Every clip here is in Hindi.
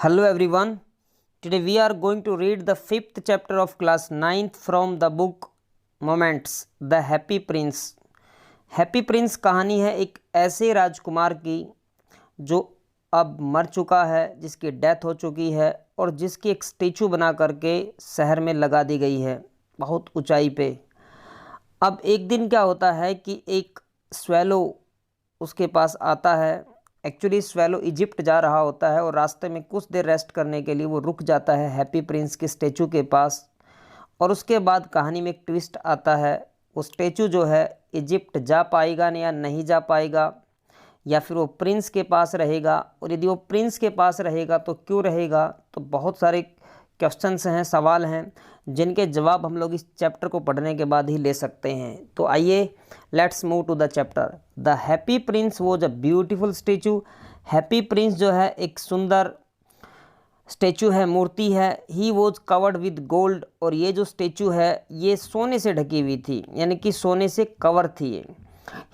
Hello everyone. Today we are going to read the fifth chapter of class 9th from the book Moments, The Happy Prince. Happy Prince कहानी है एक ऐसे राजकुमार की जो अब मर चुका है, जिसकी डेथ हो चुकी है और जिसकी एक स्टेचू बना करके शहर में लगा दी गई है बहुत ऊंचाई पे। अब एक दिन क्या होता है कि एक स्वेलो उसके पास आता है। एक्चुअली स्वेलो इजिप्ट जा रहा होता है और रास्ते में कुछ देर रेस्ट करने के लिए वो रुक जाता है हैप्पी प्रिंस के स्टेचू के पास। और उसके बाद कहानी में एक ट्विस्ट आता है। वो स्टेचू जो है इजिप्ट जा पाएगा या नहीं जा पाएगा, या फिर वो प्रिंस के पास रहेगा, और यदि वो प्रिंस के पास रहेगा तो क्यों रहेगा। तो बहुत सारे क्वेश्चंस हैं, सवाल हैं, जिनके जवाब हम लोग इस चैप्टर को पढ़ने के बाद ही ले सकते हैं। तो आइए let's move to the chapter. The happy prince was a beautiful statue. Happy prince जो है एक सुंदर स्टेचू है, मूर्ति है। He was covered with gold, और ये जो स्टेचू है ये सोने से ढकी हुई थी, यानी कि सोने से कवर थी।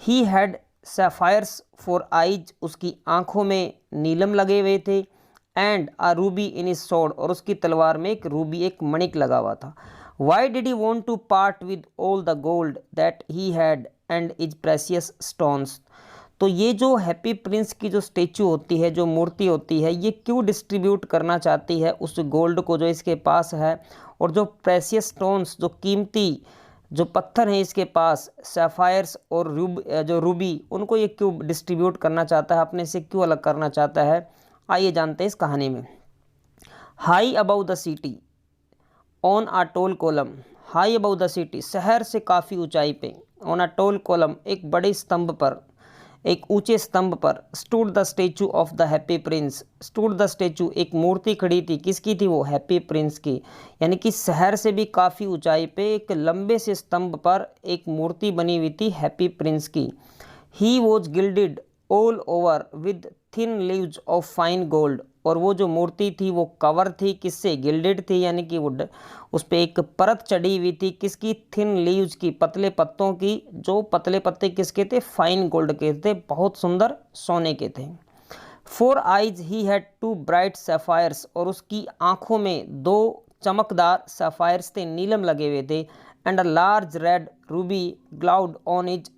ही हैड सैफायर्स फॉर आइज, उसकी आंखों में नीलम लगे हुए थे। And a Ruby in is sword, और उसकी तलवार में एक रूबी, एक मणिक लगा हुआ था। Why did he want to part with all the gold that he had and is precious stones. तो ये जो हैप्पी प्रिंस की जो स्टेचू होती है, जो मूर्ति होती है, ये क्यों डिस्ट्रीब्यूट करना चाहती है उस गोल्ड को जो इसके पास है, और जो प्रेसियस स्टोन्स, जो कीमती जो पत्थर हैं इसके पास, सैफायर्स और जो रूबी, उनको ये क्यों डिस्ट्रीब्यूट करना चाहता है, अपने से क्यों अलग करना चाहता है। आइए जानते हैं इस कहानी में। High above the city on a toll column. High above the city, शहर से काफ़ी ऊंचाई पे। ऑन अ टोल कॉलम, एक बड़े स्तंभ पर, एक ऊंचे स्तंभ पर। Stood the statue of the happy Prince. Stood the statue, एक मूर्ति खड़ी थी। किसकी थी वो? हैप्पी प्रिंस की। यानी कि शहर से भी काफ़ी ऊंचाई पे एक लंबे से स्तंभ पर एक मूर्ति बनी हुई थी हैप्पी प्रिंस की। He was gilded all over with thin leaves of fine gold, और वो जो मूर्ति थी वो कवर थी किससे? गिल्डेड थी, यानी कि वो उस पर एक परत चढ़ी हुई थी। किसकी? थिन लीव्स की, पतले पत्तों की। जो पतले पत्ते किसके थे? फाइन गोल्ड के थे, बहुत सुंदर सोने के थे। For eyes he had two bright sapphires, और उसकी आंखों में दो चमकदार सैफायर्स थे, नीलम लगे हुए थे। And a large red ruby glowed on his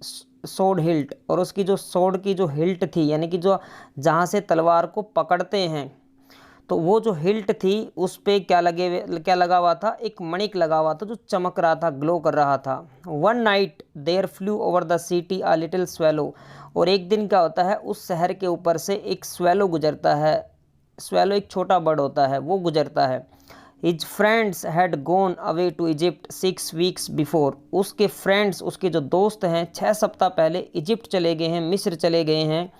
sword hilt, और उसकी जो सोड की जो हिल्ट थी, यानी कि जो जहाँ से तलवार को पकड़ते हैं, तो वो जो हिल्ट थी उस पे क्या लगा हुआ था? एक मणिक लगा हुआ था जो चमक रहा था, ग्लो कर रहा था। One night there flew over the city a little swallow, और एक दिन क्या होता है, उस शहर के ऊपर से एक स्वेलो गुजरता है। स्वेलो एक छोटा बर्ड होता है, वो गुजरता है। His friends had gone away to Egypt 6 weeks before, उसके फ्रेंड्स, उसके जो दोस्त हैं, 6 सप्ताह पहले इजिप्ट चले गए हैं, मिस्र चले गए हैं।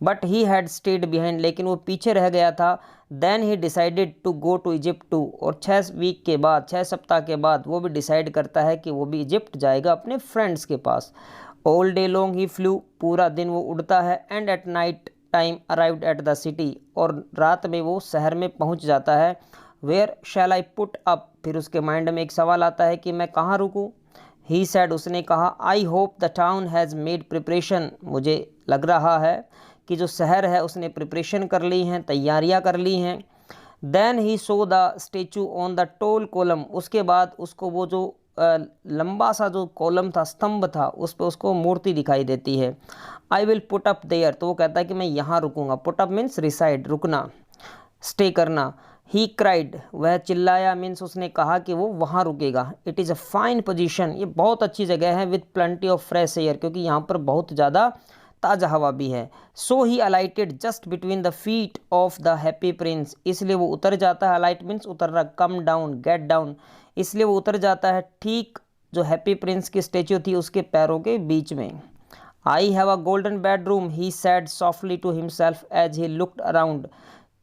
But he had stayed behind, लेकिन वो पीछे रह गया था। Then he decided to go to Egypt too, और 6 वीक के बाद, 6 सप्ताह के बाद वो भी डिसाइड करता है कि वो भी इजिप्ट जाएगा अपने फ्रेंड्स के पास। All day long he flew, पूरा दिन वो उड़ता है। And at night time arrived at the city, और रात में वो शहर में पहुंच जाता है। Where shall I put up, फिर उसके माइंड में एक सवाल आता है कि मैं कहाँ रुकूँ। ही सैड, उसने कहा, I hope the town has made preparation, मुझे लग रहा है कि जो शहर है उसने प्रिपरेशन कर ली हैं, तैयारियां कर ली हैं। Then he saw the statue on the tall column, उसके बाद उसको वो जो लंबा सा जो कॉलम था, स्तंभ था, उस पर उसको मूर्ति दिखाई देती है। I will put up there, तो वो कहता है कि मैं यहाँ रुकूंगा। पुट अप मीन्स रिसाइड, रुकना, स्टे करना। ही क्राइड, वह चिल्लाया, मीन्स उसने कहा कि वो वहाँ रुकेगा। It is a fine position, ये बहुत अच्छी जगह है। With plenty of fresh air, क्योंकि यहाँ पर बहुत ज़्यादा ताज़ा हवा भी है। So he alighted just between the feet of the happy prince, इसलिए वो उतर जाता है। अलाइट मीन्स उतरना, कम डाउन, गेट डाउन, इसलिए वो उतर जाता है ठीक जो हैप्पी प्रिंस की स्टेच्यू थी उसके पैरों के बीच में। I have a golden bedroom, he said softly to himself as he looked around,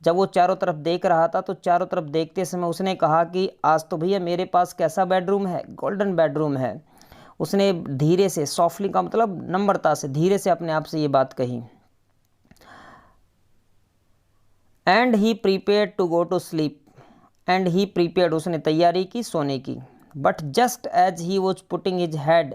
जब वो चारों तरफ देख रहा था तो चारों तरफ देखते समय उसने कहा कि आज तो भैया मेरे पास कैसा बेडरूम है? गोल्डन बेडरूम है। उसने धीरे से, सॉफ्टली का मतलब नम्रता से, धीरे से अपने आप से ये बात कही। And he prepared to go to sleep, and he prepared, उसने तैयारी की सोने की। But just as he was putting his head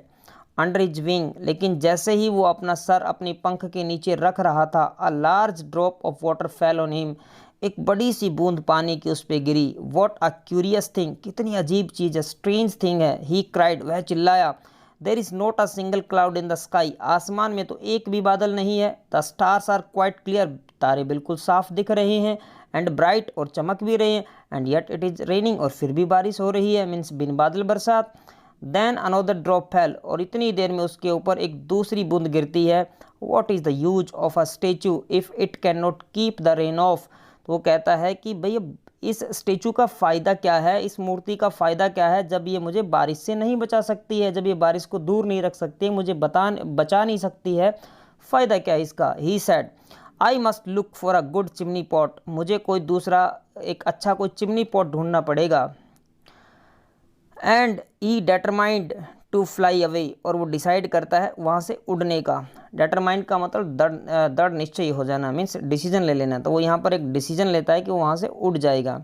under his wing, लेकिन जैसे ही वो अपना सर अपनी पंख के नीचे रख रहा था, a large drop of water fell on him, एक बड़ी सी बूंद पानी की उस पर गिरी। वॉट अ क्यूरियस थिंग, कितनी अजीब चीज़ है, स्ट्रेंज थिंग है। ही क्राइड, वह चिल्लाया। There is not a single cloud in the sky, आसमान में तो एक भी बादल नहीं है। The stars are quite clear, तारे बिल्कुल साफ दिख रहे हैं। एंड ब्राइट, और चमक भी रहे हैं। And yet it is raining, और फिर भी बारिश हो रही है, मीन्स बिन बादल बरसात। देन अनदर ड्रॉप फेल, और इतनी देर में उसके ऊपर एक दूसरी बूंद गिरती है। What is the use of a statue if it can not keep the rain of. तो वो कहता है कि भैया इस स्टेचू का फ़ायदा क्या है, इस मूर्ति का फ़ायदा क्या है, जब ये मुझे बारिश से नहीं बचा सकती है, जब ये बारिश को दूर नहीं रख सकती है, मुझे बचा नहीं सकती है, फ़ायदा क्या है इसका। He said, I must look for a good chimney pot, मुझे कोई दूसरा एक अच्छा कोई चिमनी पॉट ढूंढना पड़ेगा। And he determined to fly away, और वो डिसाइड करता है वहाँ से उड़ने का। डेटरमाइंड का मतलब दृढ़ निश्चय हो जाना, मीन्स डिसीजन ले लेना। तो वो यहाँ पर एक डिसीजन लेता है कि वो वहाँ से उड़ जाएगा।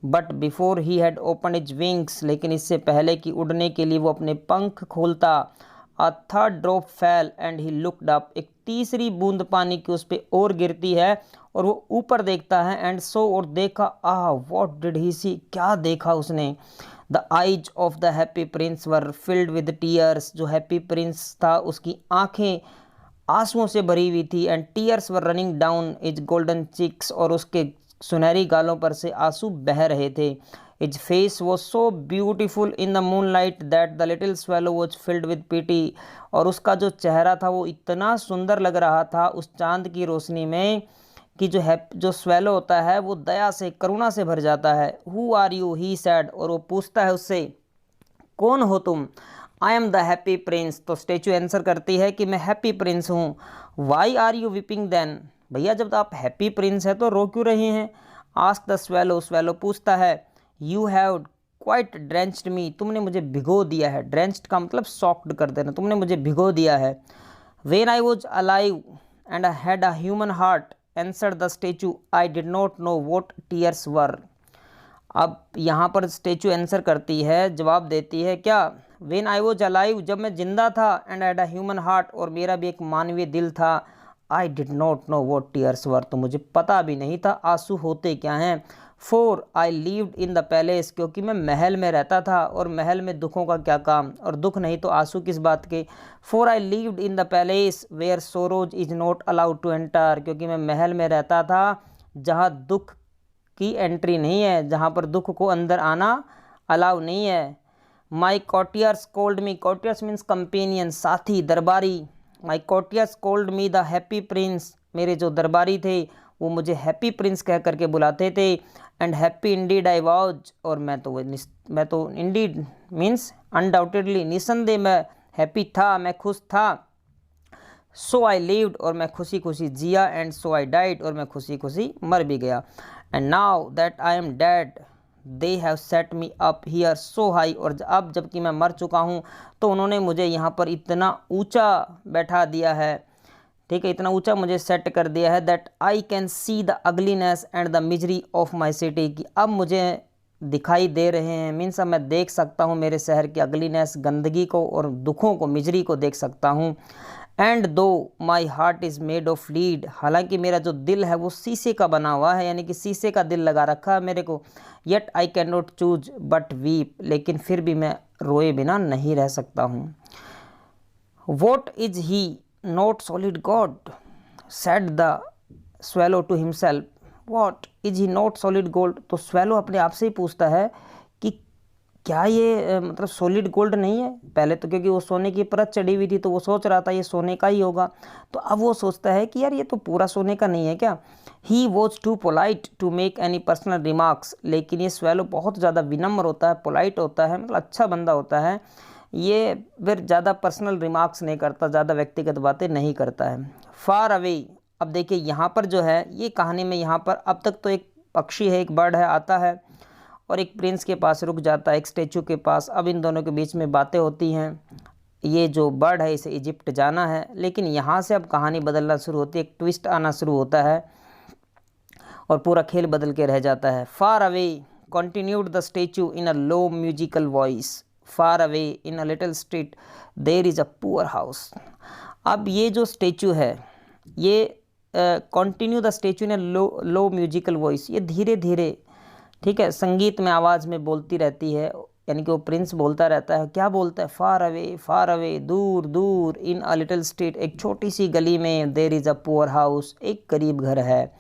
But before he had open is wings, लेकिन इससे पहले कि उड़ने के लिए वो अपने पंख खोलता, a third drop fail and he looked up, एक तीसरी बूंद पानी की उस पर और गिरती है, और वो ऊपर देखता है। एंड सो, और देखा, व्हाट डिड ही सी, क्या देखा उसने। The eyes of the happy prince were filled with tears, जो हैप्पी प्रिंस था उसकी आंखें आंसुओं से भरी हुई थी। And tears were running down is golden cheeks, और उसके सुनहरी गालों पर से आंसू बह रहे थे। His face was so beautiful in the moonlight that the little swallow was filled with pity, और उसका जो चेहरा था वो इतना सुंदर लग रहा था उस चांद की रोशनी में कि जो स्वेलो होता है वो दया से, करुणा से भर जाता है। Who are you, he said, और वो पूछता है उससे, कौन हो तुम। I am the happy prince, तो स्टेचू आंसर करती है कि मैं हैप्पी प्रिंस हूँ। Why are you weeping then, भैया जब आप हैप्पी प्रिंस है तो रो क्यों रहे हैं। आस्क द स्वेलो, स्वेलो पूछता है, यू हैव क्वाइट ड्रेंच्ड मी, तुमने मुझे भिगो दिया है। ड्रेंच्ड का मतलब सॉक्ड कर देना, तुमने मुझे भिगो दिया है। When I was alive and I had a human heart, answered the statue, I did not know what tears were। अब यहाँ पर स्टेचू आंसर करती है, जवाब देती है क्या। When I was alive, जब मैं जिंदा था, and I had a human heart, और मेरा भी एक मानवीय दिल था। I did not know what tears were, तो मुझे पता भी नहीं था आंसू होते क्या हैं। For I lived in the palace, क्योंकि मैं महल में रहता था, और महल में दुखों का क्या काम, और दुख नहीं तो आंसू किस बात के। For I lived in the palace where sorrows is not allowed to enter, क्योंकि मैं महल में रहता था जहाँ दुख की एंट्री नहीं है, जहाँ पर दुख को अंदर आना अलाउ नहीं है। My courtiers called me, courtiers means companion, साथी, दरबारी। My courtiers called me the happy prince, मेरे जो दरबारी थे वो मुझे हैप्पी प्रिंस कह करके बुलाते थे। And happy Indeed I was, और मैं तो इंडीड मीन्स अनडाउटेडली, निसंदेह मैं हैप्पी था, मैं खुश था। सो आई लिव्ड, और मैं खुशी खुशी जिया। एंड सो आई डाइड, और मैं खुशी खुशी मर भी गया। And now that I am dead they have set me up here so high, और अब जबकि मैं मर चुका हूँ तो उन्होंने मुझे यहाँ पर इतना ऊंचा बैठा दिया है, ठीक है, इतना ऊंचा मुझे सेट कर दिया है। That I can see the ugliness and the misery of my city, कि अब मुझे दिखाई दे रहे हैं, मीन्स अब मैं देख सकता हूँ मेरे शहर की अगलीनेस, गंदगी को और दुखों को, मिजरी को देख सकता हूँ। एंड दो my heart is made of lead, हालांकि मेरा जो दिल है वो शीशे का बना हुआ है, यानी कि शीशे का दिल लगा रखा है मेरे को। Yet I can not choose but weep, लेकिन फिर भी मैं रोए बिना नहीं रह सकता हूँ। What is he not solid God, said the swallow to himself. What is he not solid gold, तो स्वेलो अपने आप से ही पूछता है कि क्या ये मतलब सॉलिड गोल्ड नहीं है। पहले तो क्योंकि वो सोने की परत चढ़ी हुई थी तो वो सोच रहा था ये सोने का ही होगा, तो अब वो सोचता है कि यार ये तो पूरा सोने का नहीं है क्या। He was too polite to make any personal remarks, लेकिन ये स्वेलो बहुत ज़्यादा विनम्र होता है, पोलाइट होता है, मतलब अच्छा बंदा होता है। ये फिर ज़्यादा पर्सनल रिमार्क्स नहीं करता, ज़्यादा व्यक्तिगत बातें नहीं करता है। फार अवे, अब देखिए यहाँ पर जो है ये कहानी में, यहाँ पर अब तक तो एक पक्षी है, एक बर्ड है, आता है और एक प्रिंस के पास रुक जाता है, एक स्टेचू के पास। अब इन दोनों के बीच में बातें होती हैं। ये जो बर्ड है इसे इजिप्ट जाना है, लेकिन यहाँ से अब कहानी बदलना शुरू होती है, एक ट्विस्ट आना शुरू होता है और पूरा खेल बदल के रह जाता है। Far away continued the statue in a low musical voice, far away in a little street there is a poor house. अब ये जो स्टेचू है ये continue the statue in low musical voice, ये धीरे धीरे, ठीक है, संगीत में आवाज़ में बोलती रहती है, यानी कि वो प्रिंस बोलता रहता है। क्या बोलता है? फार अवे, दूर दूर, इन अ लिटिल स्ट्रीट, एक छोटी सी गली में, there is a poor house, एक गरीब घर है।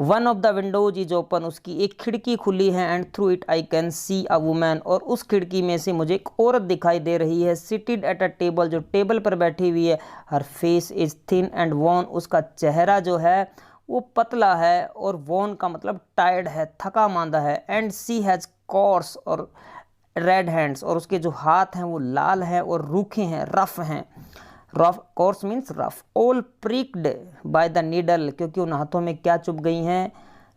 One of the windows is open, उसकी एक खिड़की खुली है, and through it I can see a woman, और उस खिड़की में से मुझे एक औरत दिखाई दे रही है, सिटेड एट अ टेबल, जो टेबल पर बैठी हुई है। Her face is thin and worn, उसका चेहरा जो है वो पतला है, और वॉन का मतलब टायर्ड है, थका मांदा है। एंड सी हैज़ कॉर्स और रेड हैंड्स, और उसके जो हाथ हैं वो लाल हैं और रूखे हैं, रफ हैं। Rough, coarse means rough. All pricked by the needle, क्योंकि उन हाथों में क्या चुभ गई हैं?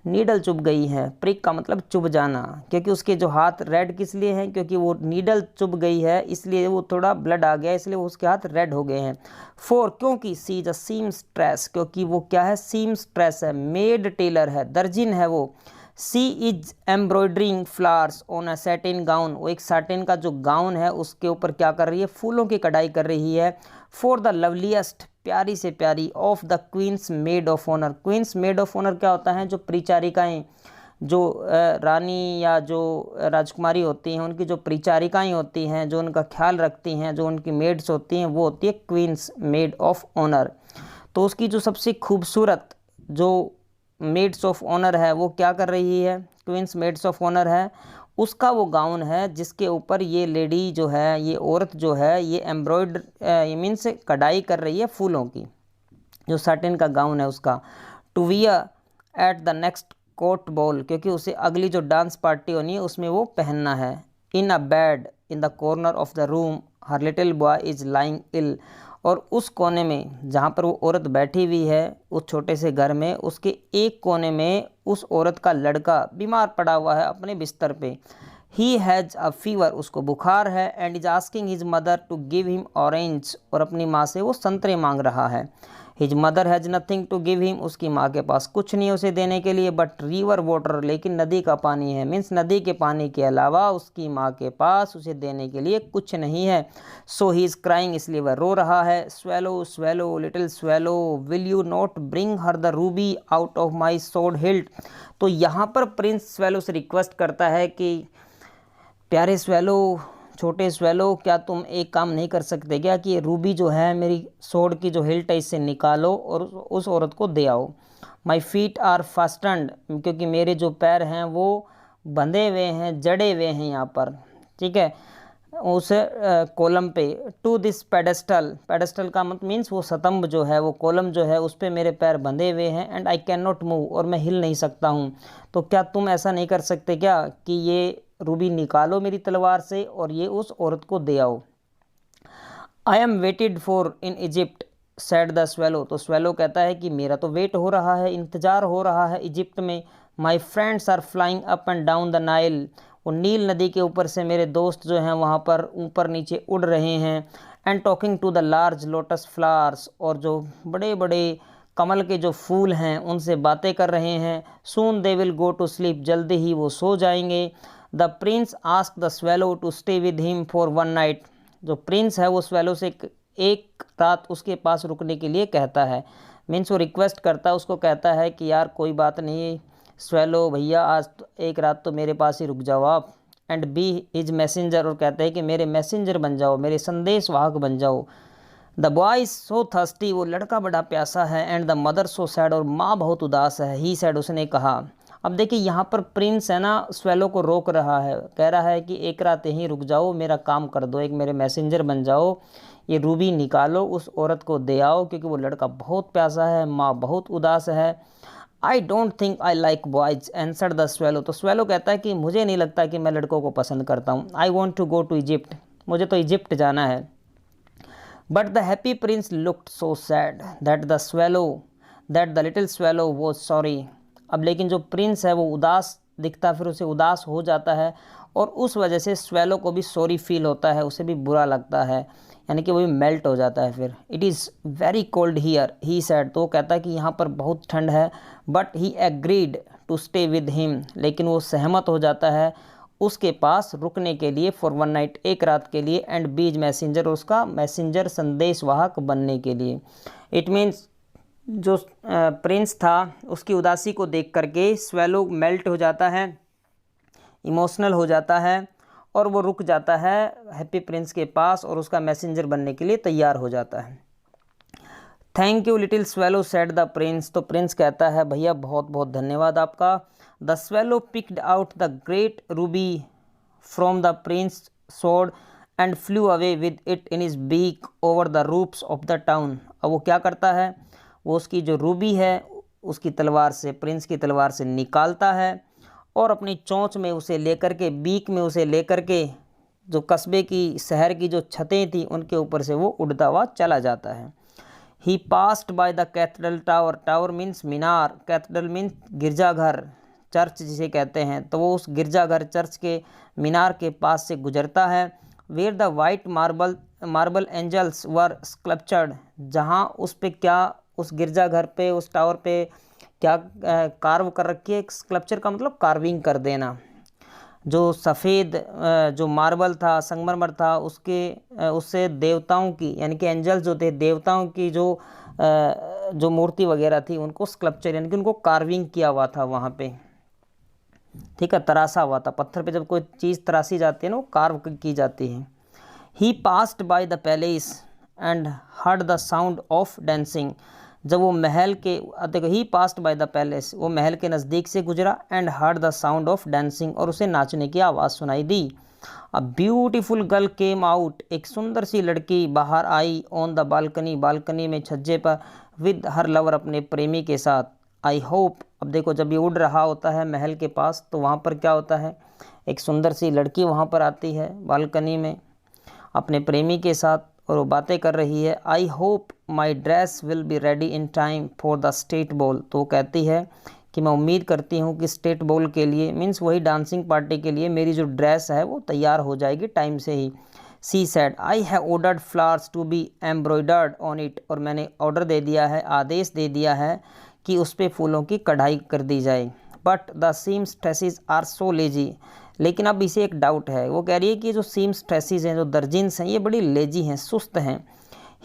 नीडल चुभ गई है। प्रिक का मतलब चुभ जाना, क्योंकि उसके जो हाथ रेड किस लिए हैं? क्योंकि वो नीडल चुभ गई है, इसलिए वो थोड़ा ब्लड आ गया, इसलिए उसके हाथ रेड हो गए हैं। फोर, क्योंकि सी इज अ सीम स्ट्रेस, क्योंकि वो क्या है? सीम स्ट्रेस है, मेड टेलर है, दर्जिन है वो। She is embroidering flowers on a satin gown, वो एक सैटिन का जो गाउन है उसके ऊपर क्या कर रही है? फूलों की कढ़ाई कर रही है। फॉर द लवलीस्ट, प्यारी से प्यारी, of the queen's maid of honour. Queen's maid of honour क्या होता है? जो परिचारिकाएँ, जो रानी या जो राजकुमारी होती हैं, उनकी जो परिचारिकाएँ होती हैं, जो उनका ख्याल रखती हैं, जो उनकी मेड्स होती हैं, वो होती है क्वींस मेड ऑफ ऑनर। तो उसकी जो सबसे खूबसूरत जो मेड्स ऑफ ऑनर है वो क्या कर रही है? क्वींस मेड्स ऑफ ऑनर है, उसका वो गाउन है जिसके ऊपर ये लेडी जो है, ये औरत जो है, ये एम्ब्रॉयडर मीन्स कढ़ाई कर रही है फूलों की, जो सैटिन का गाउन है उसका। To wear at the next court ball, क्योंकि उसे अगली जो डांस पार्टी होनी है उसमें वो पहनना है। In a bed in the corner of the room her little boy is lying ill, और उस कोने में जहाँ पर वो औरत बैठी हुई है, उस छोटे से घर में, उसके एक कोने में उस औरत का लड़का बीमार पड़ा हुआ है अपने बिस्तर पे। ही हैज़ अ फीवर, उसको बुखार है। And is asking his mother to give him orange, और अपनी माँ से वो संतरे मांग रहा है। His mother has nothing to give him, उसकी माँ के पास कुछ नहीं उसे देने के लिए, बट रिवर वाटर, लेकिन नदी का पानी है। मीन्स नदी के पानी के अलावा उसकी माँ के पास उसे देने के लिए कुछ नहीं है। सो ही इज़ क्राइंग, इसलिए वह रो रहा है। Swallow swallow little swallow, will you not bring her the Ruby out of my सोड हिल्ट। तो यहाँ पर प्रिंस स्वेलो से रिक्वेस्ट करता है कि प्यारे स्वेलो, छोटे स्वेलो, क्या तुम एक काम नहीं कर सकते क्या कि ये रूबी जो है मेरी सोड की जो हिल्ट है इससे निकालो और उस औरत को दे आओ। माई फीट आर फास्टन्ड, क्योंकि मेरे जो पैर हैं वो बंधे हुए हैं, जड़े हुए हैं यहाँ पर, ठीक है, उस कॉलम पे। टू दिस पेडेस्टल, पेडेस्टल का मतलब मीन्स वो स्तंभ जो है, वो कॉलम जो है, उस पर मेरे पैर बंधे हुए हैं। And I can not move, और मैं हिल नहीं सकता हूँ। तो क्या तुम ऐसा नहीं कर सकते क्या कि ये रूबी निकालो मेरी तलवार से और ये उस औरत को दे आओ। आई am waited for in Egypt said the swallow, तो स्वेलो कहता है कि मेरा तो वेट हो रहा है, इंतज़ार हो रहा है इजिप्ट में। My friends are flying up and down the Nile, वो नील नदी के ऊपर से मेरे दोस्त जो हैं वहाँ पर ऊपर नीचे उड़ रहे हैं। And talking to the large lotus flowers, और जो बड़े बड़े कमल के जो फूल हैं उनसे बातें कर रहे हैं। Soon they will go to sleep, जल्दी ही वो सो जाएंगे। The prince ask the swallow to stay with him for one night, जो प्रिंस है वो स्वेलो से एक रात उसके पास रुकने के लिए कहता है। मीन्स वो रिक्वेस्ट करता है, उसको कहता है कि यार कोई बात नहीं स्वेलो भैया, आज एक रात तो मेरे पास ही रुक जाओ आप। एंड बी हिज मैसेंजर, और कहते हैं कि मेरे मैसेंजर बन जाओ, मेरे संदेश वाहक बन जाओ। द बॉय सो थर्स्टी, वो लड़का बड़ा प्यासा है। And the mother so sad, और माँ बहुत उदास है। ही सैड, उसने कहा। अब देखिए यहाँ पर प्रिंस है ना स्वेलो को रोक रहा है, कह रहा है कि एक रात यहीं रुक जाओ, मेरा काम कर दो, एक मेरे मैसेंजर बन जाओ, ये रूबी निकालो, उस औरत को दे आओ, क्योंकि वो लड़का बहुत प्यासा है, माँ बहुत उदास है। I don't think I like boys answered the swallow, तो स्वेलो कहता है कि मुझे नहीं लगता कि मैं लड़कों को पसंद करता हूँ। I want to go to Egypt, मुझे तो इजिप्ट जाना है। But the happy prince looked so sad that the little swallow was sorry. अब लेकिन जो प्रिंस है वो उदास दिखता, फिर उसे उदास हो जाता है, और उस वजह से स्वेलो को भी सॉरी फील होता है, उसे भी बुरा लगता है, यानी कि वो भी मेल्ट हो जाता है फिर। It is very cold here he sad, तो वो कहता है कि यहाँ पर बहुत ठंड है। But he agreed to stay with him, लेकिन वो सहमत हो जाता है उसके पास रुकने के लिए, फॉर वन नाइट, एक रात के लिए, एंड बीज मैसेंजर, उसका मैसेंजर संदेशवाहक बनने के लिए। इट मीन्स जो प्रिंस था उसकी उदासी को देख करके स्वेलो मेल्ट हो जाता है, इमोशनल हो जाता है और वो रुक जाता है हैप्पी प्रिंस के पास और उसका मैसेंजर बनने के लिए तैयार हो जाता है। Thank you little swallow said the prince, तो प्रिंस कहता है भैया बहुत बहुत धन्यवाद आपका। The swallow picked out the great ruby from the prince sword and flew away with it in his beak over the roofs of the town. अब वो क्या करता है, वो उसकी जो रूबी है उसकी तलवार से, प्रिंस की तलवार से निकालता है और अपनी चोंच में उसे लेकर के, बीक में उसे लेकर के जो कस्बे की, शहर की जो छतें थी उनके ऊपर से वो उड़ता हुआ चला जाता है। He passed by the cathedral tower, tower means मीनार, कैथेड्रल मीन्स गिरजाघर, चर्च जिसे कहते हैं, तो वो उस गिरजाघर चर्च के मीनार के पास से गुजरता है। Where the white marble angels were sculptured, जहाँ उस पे क्या, उस गिरजाघर पे, उस टावर पे क्या कार्व कर रखी है। स्कल्पचर का मतलब कार्विंग कर देना। जो सफ़ेद जो मार्बल था, संगमरमर था, उससे देवताओं की, यानी कि एंजल्स जो थे, देवताओं की जो मूर्ति वगैरह थी उनको स्कल्पचर यानी कि उनको कार्विंग किया हुआ था वहाँ पे, ठीक है, तरासा हुआ था। पत्थर पे जब कोई चीज़ तरासी जाती है ना वो कार्व की जाती है। He passed by the palace and heard the sound of dancing, जब वो महल के, देखो he passed by the palace, वो महल के नज़दीक से गुजरा, and heard the sound of dancing, और उसे नाचने की आवाज़ सुनाई दी। A beautiful girl came out, एक सुंदर सी लड़की बाहर आई, ऑन द बालकनी, बालकनी में छज्जे पर, विद हर लवर, अपने प्रेमी के साथ। आई होप, अब देखो जब ये उड़ रहा होता है महल के पास तो वहाँ पर क्या होता है, एक सुंदर सी लड़की वहाँ पर आती है बालकनी में अपने प्रेमी के साथ और वो बातें कर रही है। I hope my dress will be ready in time for the state ball, तो वो कहती है कि मैं उम्मीद करती हूँ कि स्टेट बॉल के लिए, मीन्स वही डांसिंग पार्टी के लिए, मेरी जो ड्रेस है वो तैयार हो जाएगी टाइम से ही। She said I have ordered flowers to be embroidered on it, और मैंने ऑर्डर दे दिया है, आदेश दे दिया है कि उस पर फूलों की कढ़ाई कर दी जाए। But the seamstresses are so lazy, लेकिन अब इसे एक डाउट है, वो कह रही है कि जो सीम्स्ट्रेसेस हैं, जो दर्जिन्स हैं, ये बड़ी लेजी हैं, सुस्त हैं।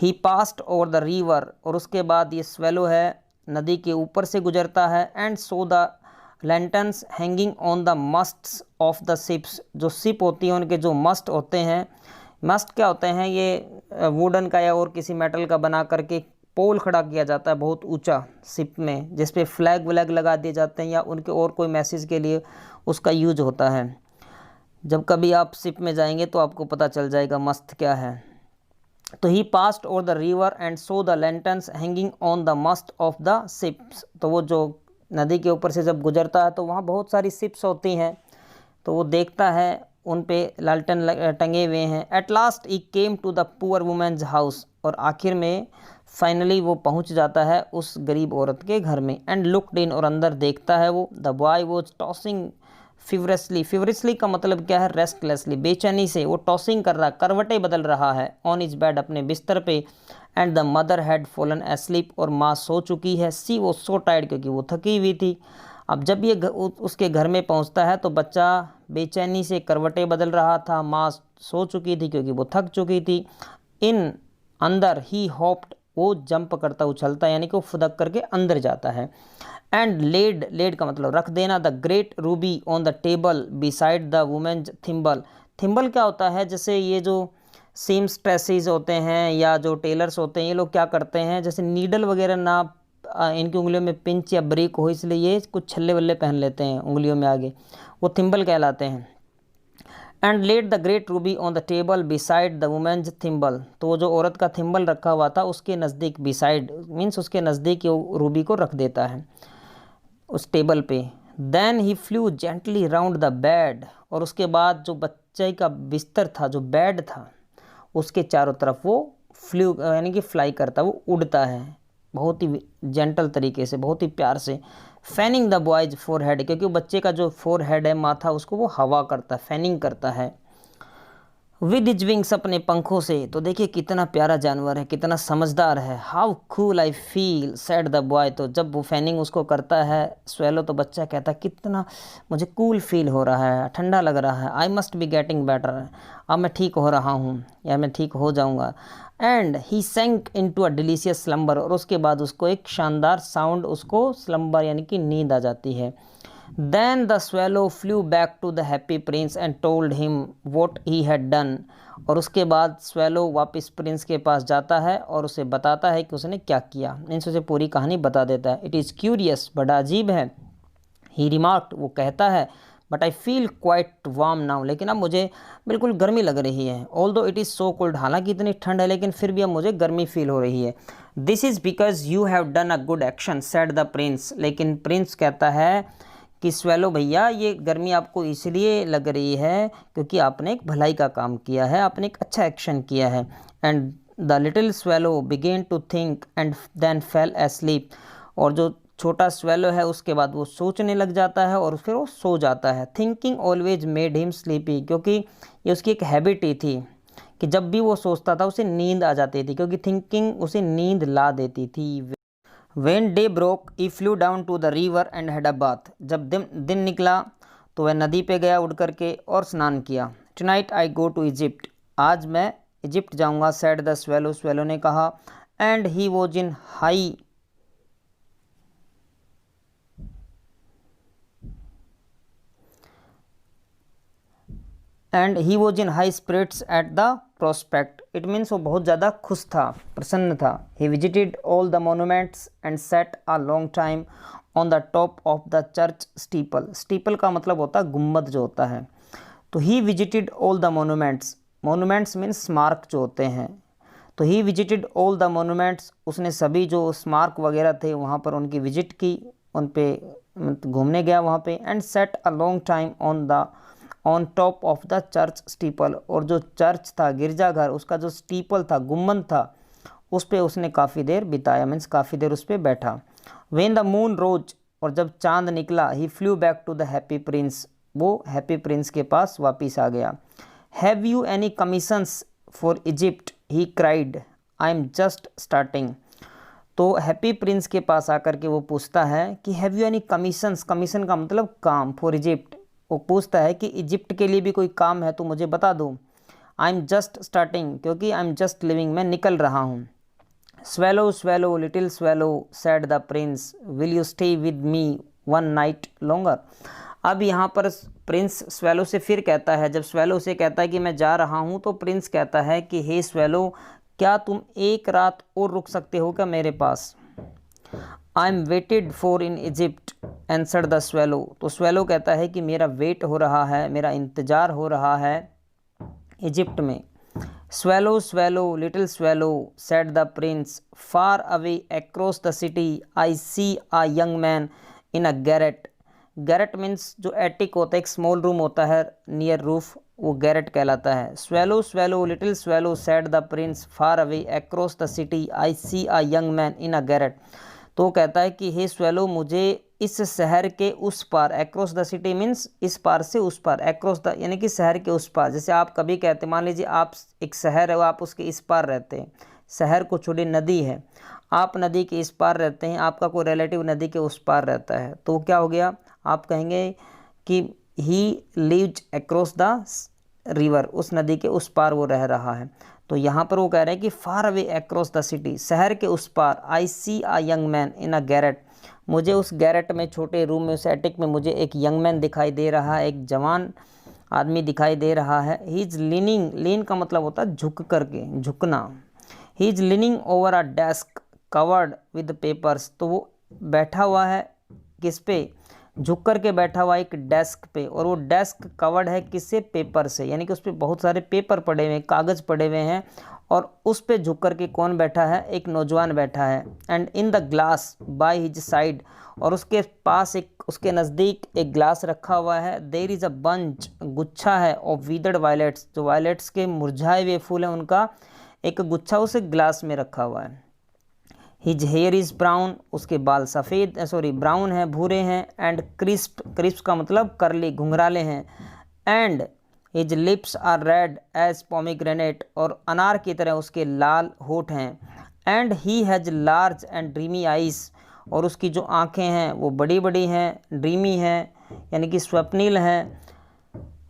ही पास्ड ओवर द रिवर, और उसके बाद ये स्वेलो है नदी के ऊपर से गुजरता है, and saw the lanterns hanging on the masts of the ships, जो शिप होती हैं उनके जो मस्ट होते हैं, मस्ट क्या होते हैं, ये वुडन का या और किसी मेटल का बना करके पोल खड़ा किया जाता है बहुत ऊंचा शिप में, जिस पे फ्लैग व्लैग लगा दिए जाते हैं या उनके और कोई मैसेज के लिए उसका यूज होता है। जब कभी आप शिप में जाएंगे तो आपको पता चल जाएगा मस्त क्या है। तो he passed over the river and saw the lanterns hanging on the mast of the ships, तो वो जो नदी के ऊपर से जब गुजरता है तो वहाँ बहुत सारी शिप्स होती हैं, तो वो देखता है उन पे लालटेन टंगे हुए हैं। At last he came to the poor woman's house, और आखिर में फाइनली वो पहुंच जाता है उस गरीब औरत के घर में। एंड लुक्ड इन, और अंदर देखता है वो। द बॉय वॉज टॉसिंग फिवरसली, फिवरसली का मतलब क्या है, रेस्टलेसली, बेचैनी से वो टॉसिंग कर रहा है, करवटें बदल रहा है, ऑन इज बेड, अपने बिस्तर पे। And the mother had fallen asleep, और माँ सो चुकी है। सी वो सो टायर्ड, क्योंकि वो थकी हुई थी। अब जब ये उसके घर में पहुंचता है तो बच्चा बेचैनी से करवटें बदल रहा था, माँ सो चुकी थी क्योंकि वो थक चुकी थी। इन अंदर ही हॉप्ड, वो जंप करता उछलता यानी कि वो फुदक करके अंदर जाता है। एंड लेड, लेड का मतलब रख देना, the great ruby on the table beside the woman's thimble. Thimble क्या होता है, जैसे ये जो सीम्स्ट्रेसेस होते हैं या जो टेलर्स होते हैं, ये लोग क्या करते हैं, जैसे नीडल वगैरह ना इनकी उंगलियों में पिंच या ब्रेक हो, इसलिए ये कुछ छल्ले वल्ले पहन लेते हैं उंगलियों में आगे, वो थिम्बल कहलाते हैं। And let the great ruby on the table beside the woman's thimble, तो वो जो औरत का थिम्बल रखा हुआ था उसके नज़दीक, बिसाइड मीन्स उसके नज़दीक रूबी को रख देता है उस टेबल पे। Then he flew gently round the bed, और उसके बाद जो बच्चे का बिस्तर था, जो बेड था, उसके चारों तरफ वो फ्लू यानी कि फ्लाई करता, वो उड़ता है बहुत ही जेंटल तरीके से, बहुत ही प्यार से। फैनिंग द बॉयज फोरहेड, क्योंकि बच्चे का जो फोरहेड है, माथा, उसको वो हवा करता है, फैनिंग करता है। विद हिज विंग्स, अपने पंखों से। तो देखिए कितना प्यारा जानवर है, कितना समझदार है। How cool I feel said the boy. तो जब वो फैनिंग उसको करता है स्वेलो, तो बच्चा कहता है कितना मुझे कूल फील हो रहा है, ठंडा लग रहा है। I must be getting better, अब मैं ठीक हो रहा हूँ या मैं ठीक हो जाऊँगा। And he sank into a delicious slumber, और उसके बाद उसको एक शानदार साउंड, उसको स्लम्बर यानी कि नींद आ जाती है। Then the swallow flew back to the happy prince and told him what he had done. और उसके बाद स्वेलो वापस प्रिंस के पास जाता है और उसे बताता है कि उसने क्या किया, मीन्स उसे पूरी कहानी बता देता है। इट इज़ क्यूरियस, बड़ा अजीब है। ही रिमार्क्ड, वो कहता है, but I feel quite warm now, लेकिन अब मुझे बिल्कुल गर्मी लग रही है। ऑल दो इट इज़ सो कोल्ड, हालांकि इतनी ठंड है लेकिन फिर भी अब मुझे गर्मी फील हो रही है। This is because you have done a good action said the prince. लेकिन प्रिंस कहता है कि स्वेलो भैया, ये गर्मी आपको इसलिए लग रही है क्योंकि आपने एक भलाई का काम किया है, आपने एक अच्छा एक्शन किया है। And the little swallow began to think and then fell asleep. और जो छोटा स्वेलो है उसके बाद वो सोचने लग जाता है और फिर वो सो जाता है। Thinking always made him sleepy, क्योंकि ये उसकी एक हैबिट ही थी कि जब भी वो सोचता था उसे नींद आ जाती थी, क्योंकि थिंकिंग उसे नींद ला देती थी। When day broke, he flew down to the river and had a bath. जब दिन निकला तो वह नदी पे गया उड़ करके और स्नान किया। Tonight I go to Egypt. आज मैं इजिप्ट जाऊंगा, said the swallow. swallow ने कहा। And he was in high spirits at the prospect. It means वो बहुत ज़्यादा खुश था, प्रसन्न था। He visited all the monuments and sat a long time on the top of the church steeple. Steeple का मतलब होता है गुम्बद जो होता है। तो he visited all the monuments. Monuments means स्मारक जो होते हैं। तो he visited all the monuments, उसने सभी जो स्मारक वगैरह थे वहाँ पर उनकी विजिट की, उन पे घूमने गया वहाँ पे। and sat a long time on top of the church steeple, और जो चर्च था, गिरजाघर, उसका जो स्टीपल था, गुम्बद था, उस पर उसने काफ़ी देर बिताया, मीन्स काफ़ी देर उस पर बैठा। व्हेन द मून रोज, और जब चांद निकला, he flew back to the happy prince, वो हैप्पी प्रिंस के पास वापिस आ गया। Have you any commissions for Egypt, he cried, I am just starting. तो हैप्पी प्रिंस के पास आकर के वो पूछता है कि have you any commissions, commission का मतलब काम, फॉर इजिप्ट, वो पूछता है कि इजिप्ट के लिए भी कोई काम है तो मुझे बता दो। आई एम जस्ट स्टार्टिंग, क्योंकि आई एम जस्ट लिविंग, मैं निकल रहा हूँ। Swallow swallow little swallow said the Prince, will you stay with me one night longer. अब यहाँ पर प्रिंस स्वेलो से फिर कहता है, जब स्वेलो से कहता है कि मैं जा रहा हूँ, तो प्रिंस कहता है कि हे स्वेलो, क्या तुम एक रात और रुक सकते हो क्या मेरे पास। I am waited for in Egypt answered the swallow. तो स्वेलो कहता है कि मेरा वेट हो रहा है, मेरा इंतज़ार हो रहा है इजिप्ट में। Swallow swallow little swallow said the prince, far away across the city I see a young man in a garret. Garret means जो एटिक होता है, एक स्मॉल रूम होता है नियर रूफ, वो गैरेट कहलाता है। Swallow swallow little swallow said the prince, far away across the city I see a young man in a garret. तो कहता है कि हे स्वेलो, मुझे इस शहर के उस पार, अक्रॉस द सिटी मीन्स इस पार से उस पार, अक्रॉस द यानी कि शहर के उस पार। जैसे आप कभी कहते, मान लीजिए आप एक शहर है, आप उसके इस पार रहते हैं, शहर को छोड़ी नदी है, आप नदी के इस पार रहते हैं, आपका कोई रिलेटिव नदी के उस पार रहता है, तो क्या हो गया, आप कहेंगे कि he lives across the river, उस नदी के उस पार वो रह रहा है। तो यहाँ पर वो कह रहे हैं कि far away across the city, शहर के उस पार, I see a young man in a garret, मुझे उस गैरेट में, छोटे रूम में, उस एटिक में मुझे एक यंग मैन दिखाई दे रहा है, एक जवान आदमी दिखाई दे रहा है। ही इज़ लीनिंग, लीन का मतलब होता है झुक करके, झुकना। He is leaning over a desk covered with papers, तो वो बैठा हुआ है किस पे, झुक कर के बैठा हुआ एक डेस्क पे, और वो डेस्क कवर्ड है किससे, पेपर से, यानी कि उस पर बहुत सारे पेपर पड़े हुए हैं, कागज़ पड़े हुए हैं, और उस पे झुक कर के कौन बैठा है, एक नौजवान बैठा है। And in the glass by his side, और उसके पास एक, उसके नज़दीक एक ग्लास रखा हुआ है। देयर इज़ अ बंच, गुच्छा है, ऑफ विदर्ड वायलेट्स, जो वायलेट्स के मुरझाए हुए फूल हैं उनका एक गुच्छा उस ग्लास में रखा हुआ है। हिज हेयर इज़ ब्राउन, उसके बाल सफ़ेद, ब्राउन है, भूरे हैं। एंड क्रिस्प, क्रिस्प का मतलब करली, घुंघराले हैं। And his lips are red as pomegranate, और अनार की तरह उसके लाल होठ हैं। And he has large and dreamy eyes, और उसकी जो आँखें हैं वो बड़ी बड़ी हैं, ड्रीमी हैं यानी कि स्वप्निल हैं।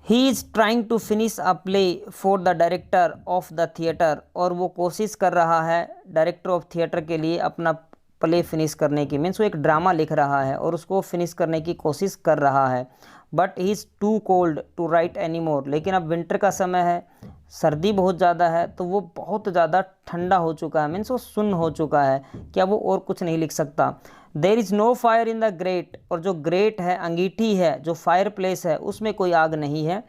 He is trying to finish a play for the director of the theatre, और वो कोशिश कर रहा है डायरेक्टर ऑफ थिएटर के लिए अपना प्ले फिनिश करने की, मीन्स वो एक ड्रामा लिख रहा है और उसको फिनिश करने की कोशिश कर रहा है। But he is too cold to write any more, लेकिन अब विंटर का समय है, सर्दी बहुत ज़्यादा है, तो वो बहुत ज़्यादा ठंडा हो चुका है, मीन्स वो सुन्न हो चुका है कि अब वो और कुछ नहीं लिख सकता। There is no fire in the grate, और जो ग्रेट है, अंगीठी है, जो फायर प्लेस है, उसमें कोई आग नहीं है।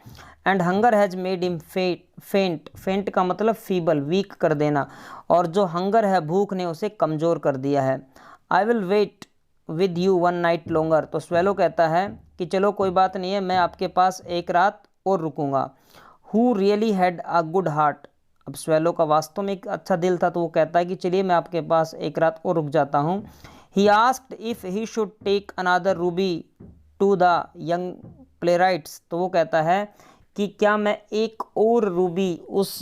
And hunger has made him फेंट, फेंट का मतलब फीबल, वीक कर देना, और जो हंगर है, भूख ने उसे कमज़ोर कर दिया है। I will wait with you one night longer, तो स्वेलो कहता है कि चलो कोई बात नहीं है, मैं आपके पास एक रात और रुकूंगा। Who really had a good heart, अब स्वेलो का वास्तव में एक अच्छा दिल था, तो वो कहता है कि चलिए मैं आपके पास एक रात और रुक जाता हूँ। He asked if he should take another ruby to the young playwrights, तो वो कहता है कि क्या मैं एक और रूबी उस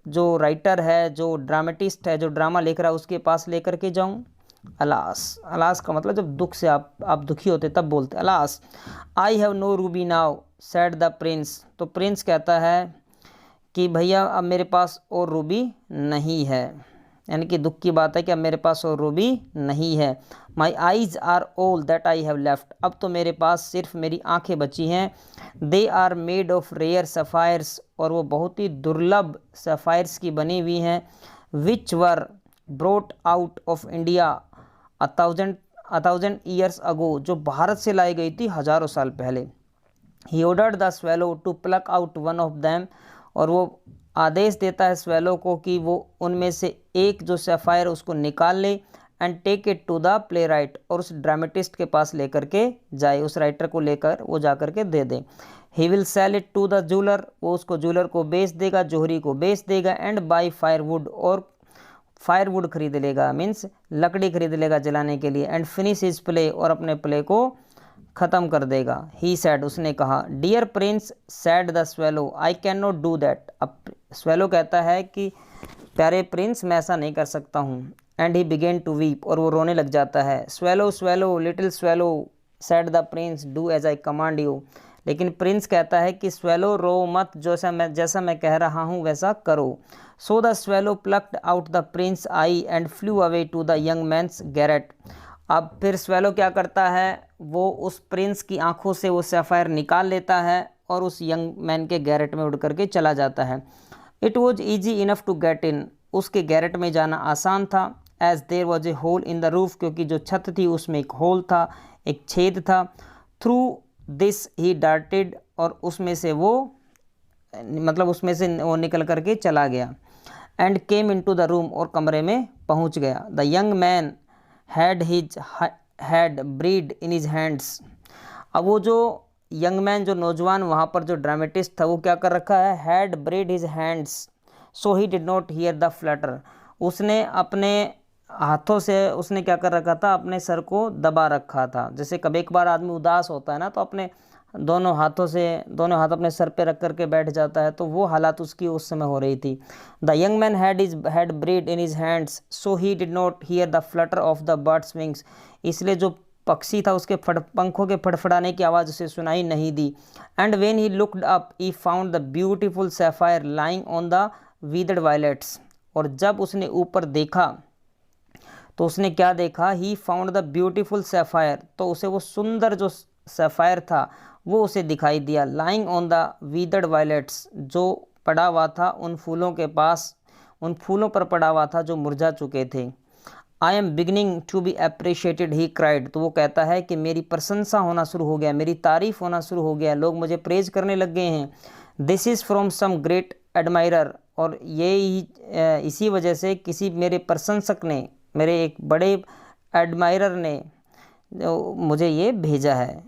जो राइटर है, जो ड्रामेटिस्ट है, जो ड्रामा लिख रहा है, उसके पास लेकर के जाऊं। अलास, अलास का मतलब जब दुख से आप दुखी होते तब बोलते alas. I have no ruby now said the prince, तो प्रिंस कहता है कि भैया अब मेरे पास और रूबी नहीं है, यानी कि दुख की बात है कि अब मेरे पास और रूबी नहीं है। My eyes are all that I have left, अब तो मेरे पास सिर्फ मेरी आंखें बची हैं। They are made of rare sapphires, और वो बहुत ही दुर्लभ सफ़ायर्स की बनी हुई हैं। Which were brought out of India a thousand years ago, जो भारत से लाई गई थी हज़ारों साल पहले। He ordered the swallow to pluck out one of them, और वो आदेश देता है स्वेलो को कि वो उनमें से एक जो सफ़ायर उसको निकाल ले, and take it to the playwright, और उस ड्रामेटिस्ट के पास लेकर के जाए, उस राइटर को लेकर वो जा कर के दे दे। He will sell it to the jeweller, वो उसको जूलर को बेच देगा, जोहरी को बेच देगा। एंड बाई फायरवुड, और फायरवुड खरीद लेगा, मीन्स लकड़ी खरीद लेगा जलाने के लिए। एंड फिनिश हिज प्ले, और अपने प्ले को ख़त्म कर देगा। ही सैड, उसने कहा। Dear prince said the swallow, I can not do that, अब स्वेलो कहता है कि प्यारे प्रिंस मैं ऐसा नहीं कर सकता हूँ। And he began to weep, और वो रोने लग जाता है। Swallow swallow little swallow said the prince do as I command you, लेकिन प्रिंस कहता है कि स्वेलो रो मत, जैसा मैं कह रहा हूँ वैसा करो। So the swallow plucked out the prince eye and flew away to the young man's garret, अब फिर स्वेलो क्या करता है, वो उस प्रिंस की आंखों से वो सफ़ायर निकाल लेता है और उस यंग मैन के गैरेट में उड़ करके चला जाता है। It was easy enough to get in, उसके गैरेट में जाना आसान था। As there was a hole in the roof, क्योंकि जो छत थी उसमें एक होल था, एक छेद था। थ्रू दिस ही डार्टेड, और उसमें से वो उसमें से वो निकल करके चला गया। And came into the room, और कमरे में पहुंच गया। The young man had his head buried in his hands, अब वो जो यंग मैन, जो नौजवान वहाँ पर जो ड्रामेटिस्ट था, वो क्या कर रखा है, had breed his hands so he did not here the Flutter, उसने अपने हाथों से उसने क्या कर रखा था, अपने सर को दबा रखा था। जैसे कभी एक बार आदमी उदास होता है ना, तो अपने दोनों हाथ अपने सर पे रख करके बैठ जाता है, तो वो हालात उसकी उस समय हो रही थी। The young man had buried in his hands so he did not here the Flutter of the birds wings, इसलिए जो पक्षी था उसके पंखों के फड़फड़ाने की आवाज़ उसे सुनाई नहीं दी। And when he looked up he found the beautiful sapphire lying on the withered violets, और जब उसने ऊपर देखा तो उसने क्या देखा, he found the beautiful sapphire, तो उसे वो सुंदर जो सैफायर था वो उसे दिखाई दिया। Lying on the withered violets, जो पड़ा हुआ था उन फूलों के पास, उन फूलों पर पड़ा हुआ था जो मुरझा चुके थे। I am beginning to be appreciated he cried, तो वो कहता है कि मेरी प्रशंसा होना शुरू हो गया, मेरी तारीफ होना शुरू हो गया, लोग मुझे प्रेज करने लग गए हैं। This is from some great admirer, और ये इसी वजह से किसी मेरे प्रशंसक ने, मेरे एक बड़े एडमायरर ने मुझे ये भेजा है।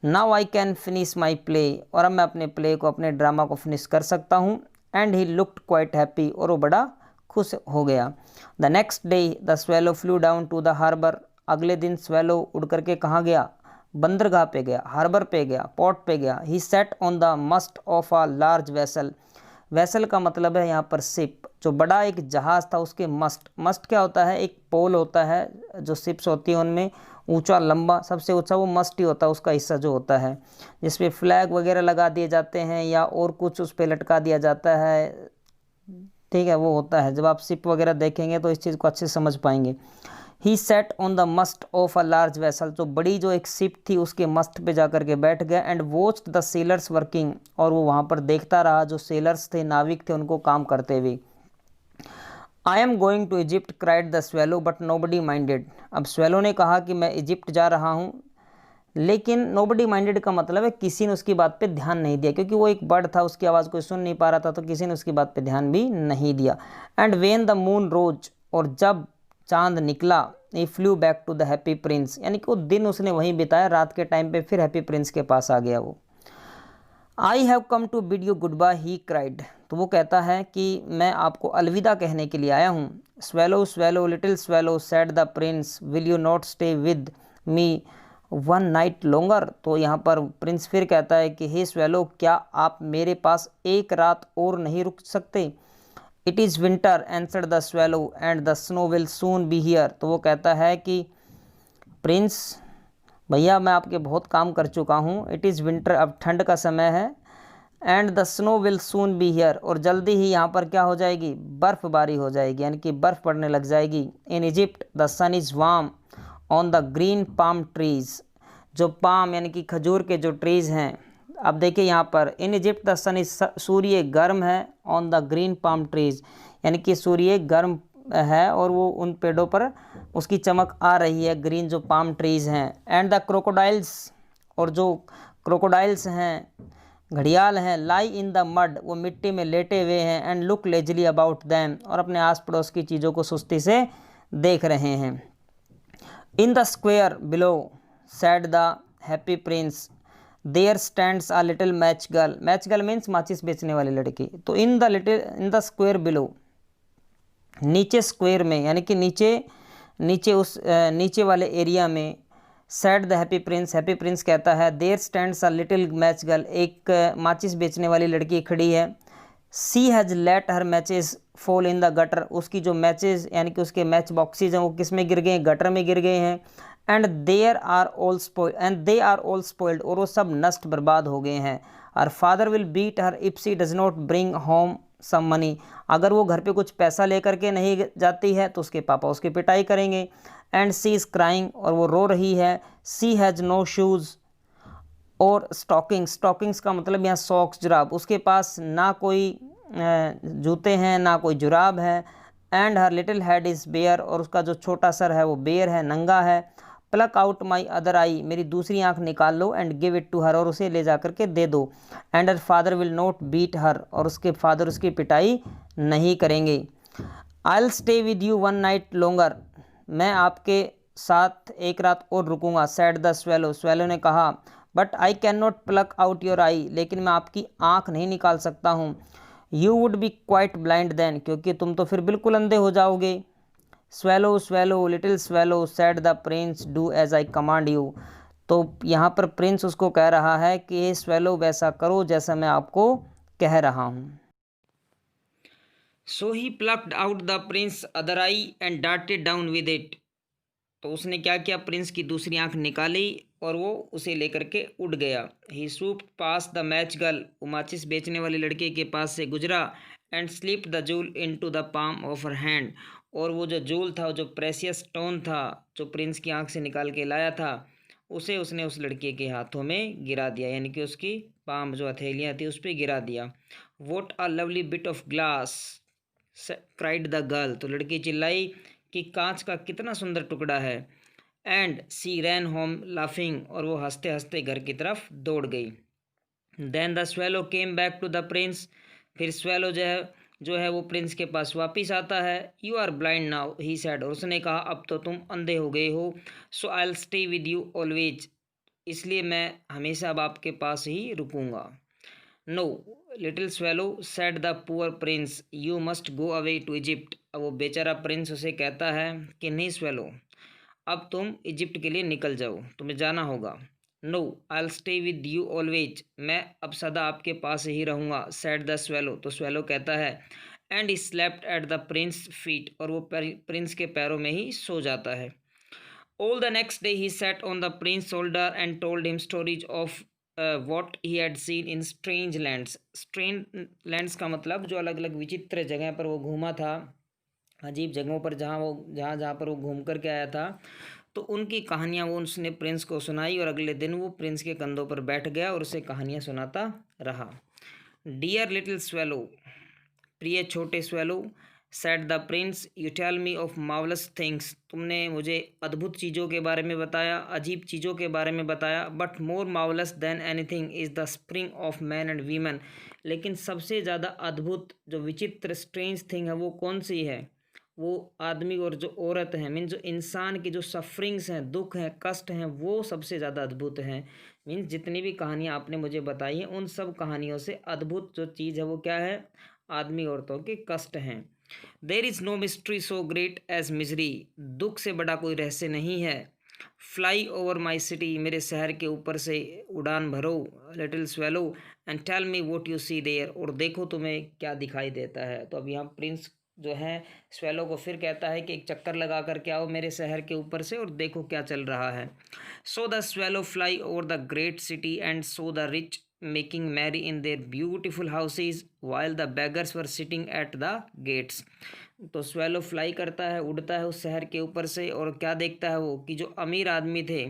Now I can finish my play, और अब मैं अपने प्ले को, अपने ड्रामा को फिनिश कर सकता हूँ। And he looked quite happy, और वो बड़ा खुश हो गया। The next day the swallow flew down to the harbour, अगले दिन स्वेलो उड़ करके कहाँ गया, बंदरगाह पे गया, हार्बर पे गया, पोर्ट पे गया। He sat on the mast of a large vessel. Vessel का मतलब है यहाँ पर शिप। जो बड़ा एक जहाज़ था उसके मस्ट, मस्ट क्या होता है, एक पोल होता है जो शिप्स होती है उनमें, ऊंचा लंबा, सबसे ऊंचा वो मस्ट ही होता है, उसका हिस्सा जो होता है जिसपे फ्लैग वगैरह लगा दिए जाते हैं या और कुछ उस पर लटका दिया जाता है, ठीक है, वो होता है। जब आप शिप वगैरह देखेंगे तो इस चीज़ को अच्छे से समझ पाएंगे। He sat on the mast of a large vessel, जो बड़ी जो एक शिप थी उसके मस्ट पे जाकर के बैठ गया। And watched the sellers working, और वो वहाँ पर देखता रहा जो सेलर्स थे, नाविक थे, उनको काम करते हुए। I am going to Egypt cried the swallow but nobody minded. अब स्वेलो ने कहा कि मैं इजिप्ट जा रहा हूँ, लेकिन नोबडी माइंडेड का मतलब है किसी ने उसकी बात पे ध्यान नहीं दिया, क्योंकि वो एक बर्ड था, उसकी आवाज़ कोई सुन नहीं पा रहा था, तो किसी ने उसकी बात पे ध्यान भी नहीं दिया। And when the moon rose, और जब चांद निकला, he flew back to the happy prince, यानी कि वो दिन उसने वहीं बिताया, रात के टाइम पे फिर हैप्पी प्रिंस के पास आ गया वो। I have come to bid you goodbye, he cried, तो वो कहता है कि मैं आपको अलविदा कहने के लिए आया हूँ। Swallow swallow little swallow said the Prince, will you not stay with me one night longer. तो यहाँ पर प्रिंस फिर कहता है कि हे स्वेलो, क्या आप मेरे पास एक रात और नहीं रुक सकते। It is winter answered the swallow and the snow will soon be here. तो वो कहता है कि प्रिंस भैया, मैं आपके बहुत काम कर चुका हूँ, इट इज़ विंटर, अब ठंड का समय है, and the snow will soon be here, और जल्दी ही यहाँ पर क्या हो जाएगी, बर्फबारी हो जाएगी, यानी कि बर्फ़ पड़ने लग जाएगी। In Egypt the sun is warm on the green palm trees, जो पाम यानी कि खजूर के जो ट्रीज़ हैं, अब देखिए यहाँ पर in Egypt the sun is, सूर्य गर्म है, on the green palm trees, यानी कि सूर्य गर्म है और वो उन पेड़ों पर उसकी चमक आ रही है, ग्रीन जो पाम ट्रीज़ हैं। एंड द क्रोकोडाइल्स, और जो क्रोकोडाइल्स हैं, घड़ियाल हैं, लाई इन द मड, वो मिट्टी में लेटे हुए हैं, and look Leslie about them, और अपने आस पड़ोस की चीज़ों को सुस्ती से देख रहे हैं। In the square below said the happy prince, there stands a little match girl, match girl means माचिस बेचने वाली लड़की। तो इन द स्क्वेयर बिलो, नीचे स्क्वेयर में, यानी कि नीचे नीचे उस नीचे वाले एरिया में, said the happy prince, happy prince कहता है, there stands a little match girl, एक माचिस बेचने वाली लड़की खड़ी है। She has let her matches fall in the gutter, उसकी जो मैचेस यानी कि उसके मैच बॉक्सेज हैं वो किस में गिर गए हैं, गटर में गिर गए हैं। And they are all spoiled, और वो सब नष्ट बर्बाद हो गए हैं। Her father will beat her if she does not bring home some money, अगर वो घर पे कुछ पैसा लेकर के नहीं जाती है तो उसके पापा उसकी पिटाई करेंगे। एंड सी इज़ क्राइंग, और वो रो रही है। सी हैज़ नो शूज़ और स्टॉकिंग्स का मतलब यहाँ सॉक्स, जुराब, उसके पास ना कोई जूते हैं ना कोई जुराब है। And her little head is bare, और उसका जो छोटा सर है वो बेयर है, नंगा है। Pluck out my other eye, मेरी दूसरी आंख निकाल लो, and give it to her, और उसे ले जा करके दे दो। And her father will not beat her, और उसके फादर उसकी पिटाई नहीं करेंगे। I will stay with you one night longer, मैं आपके साथ एक रात और रुकूंगा। सैड द स्वेलो, स्वेलो ने कहा, but I can not pluck out your eye, लेकिन मैं आपकी आंख नहीं निकाल सकता हूँ। You would be quite blind then, क्योंकि तुम तो फिर बिल्कुल अंधे हो जाओगे। Swallow swallow little swallow said the prince, do as I command you. तो यहाँ पर प्रिंस उसको कह रहा है कि स्वेलो वैसा करो जैसा मैं आपको कह रहा हूँ। So he plucked out the prince other eye and darted down with it, तो उसने क्या किया, प्रिंस की दूसरी आंख निकाली और वो उसे लेकर के उड़ गया। ही सूप्ड पास द मैच गर्ल, वो माचिस बेचने वाली लड़के के पास से गुजरा। And slipped the joule into the palm of her hand, और वो जो जूल था, जो प्रेशियस स्टोन था जो प्रिंस की आंख से निकाल के लाया था, उसे उसने उस लड़के के हाथों में गिरा दिया, यानी कि उसकी पाम जो हथेलियाँ थी उस पर गिरा दिया। What a lovely bit of glass cried the girl, तो लड़की चिल्लाई कि कांच का कितना सुंदर टुकड़ा है। And she ran home laughing, और वो हंसते हंसते घर की तरफ दौड़ गई। Then the swallow came back to the prince, फिर स्वेलो जो है वो प्रिंस के पास वापिस आता है। You are blind now, he said, और उसने कहा अब तो तुम अंधे हो गए हो। So I will stay with you always, इसलिए मैं हमेशा अब आपके पास ही रुकूंगा। No little swallow said the poor prince, you must go away to Egypt. अब वो बेचारा प्रिंस उसे कहता है कि नहीं स्वेलो, अब तुम इजिप्ट के लिए निकल जाओ, तुम्हें जाना होगा। No I stay with you always, मैं अब सदा आपके पास ही रहूँगा। सेड द स्वेलो, तो स्वेलो कहता है। And he slept at the prince feet, और वो प्रिंस के पैरों में ही सो जाता है। All the next day he sat on the prince's shoulder and told him stories of what he had seen in strange lands. Strange lands का मतलब जो अलग अलग विचित्र जगह पर वो घूमा था, अजीब जगहों पर जहाँ जहाँ पर वो घूम कर के आया था, तो उनकी कहानियाँ वो उसने प्रिंस को सुनाई। और अगले दिन वो प्रिंस के कंधों पर बैठ गया और उसे कहानियाँ सुनाता रहा। डियर लिटिल स्वेलो, प्रिय छोटे swallow, said the prince, you tell me of marvellous things, तुमने मुझे अद्भुत चीज़ों के बारे में बताया, अजीब चीज़ों के बारे में बताया। But more marvellous than anything is the spring of man and women, लेकिन सबसे ज़्यादा अद्भुत जो विचित्र स्ट्रेंज थिंग है वो कौन सी है? वो आदमी और जो औरत हैं, मीन्स जो इंसान की जो सफरिंग्स हैं, दुख हैं, कष्ट हैं, वो सबसे ज़्यादा अद्भुत हैं। मीन्स जितनी भी कहानियाँ आपने मुझे बताई हैं उन सब कहानियों से अद्भुत जो चीज़ है वो क्या है? आदमी औरतों के कष्ट हैं। There is no mystery so great as misery, दुख से बड़ा कोई रहस्य नहीं है। फ्लाई ओवर माई सिटी, मेरे शहर के ऊपर से उड़ान भरो, little swallow, and tell me what you see there, और देखो तुम्हें क्या दिखाई देता है। तो अब यहाँ प्रिंस जो है स्वेलो को फिर कहता है कि एक चक्कर लगा करके आओ मेरे शहर के ऊपर से और देखो क्या चल रहा है। So the swallow fly over the great city and saw the rich making merry in their beautiful houses while the beggars were sitting at the gates. तो स्वेलो फ्लाई करता है, उड़ता है उस शहर के ऊपर से, और क्या देखता है वो कि जो अमीर आदमी थे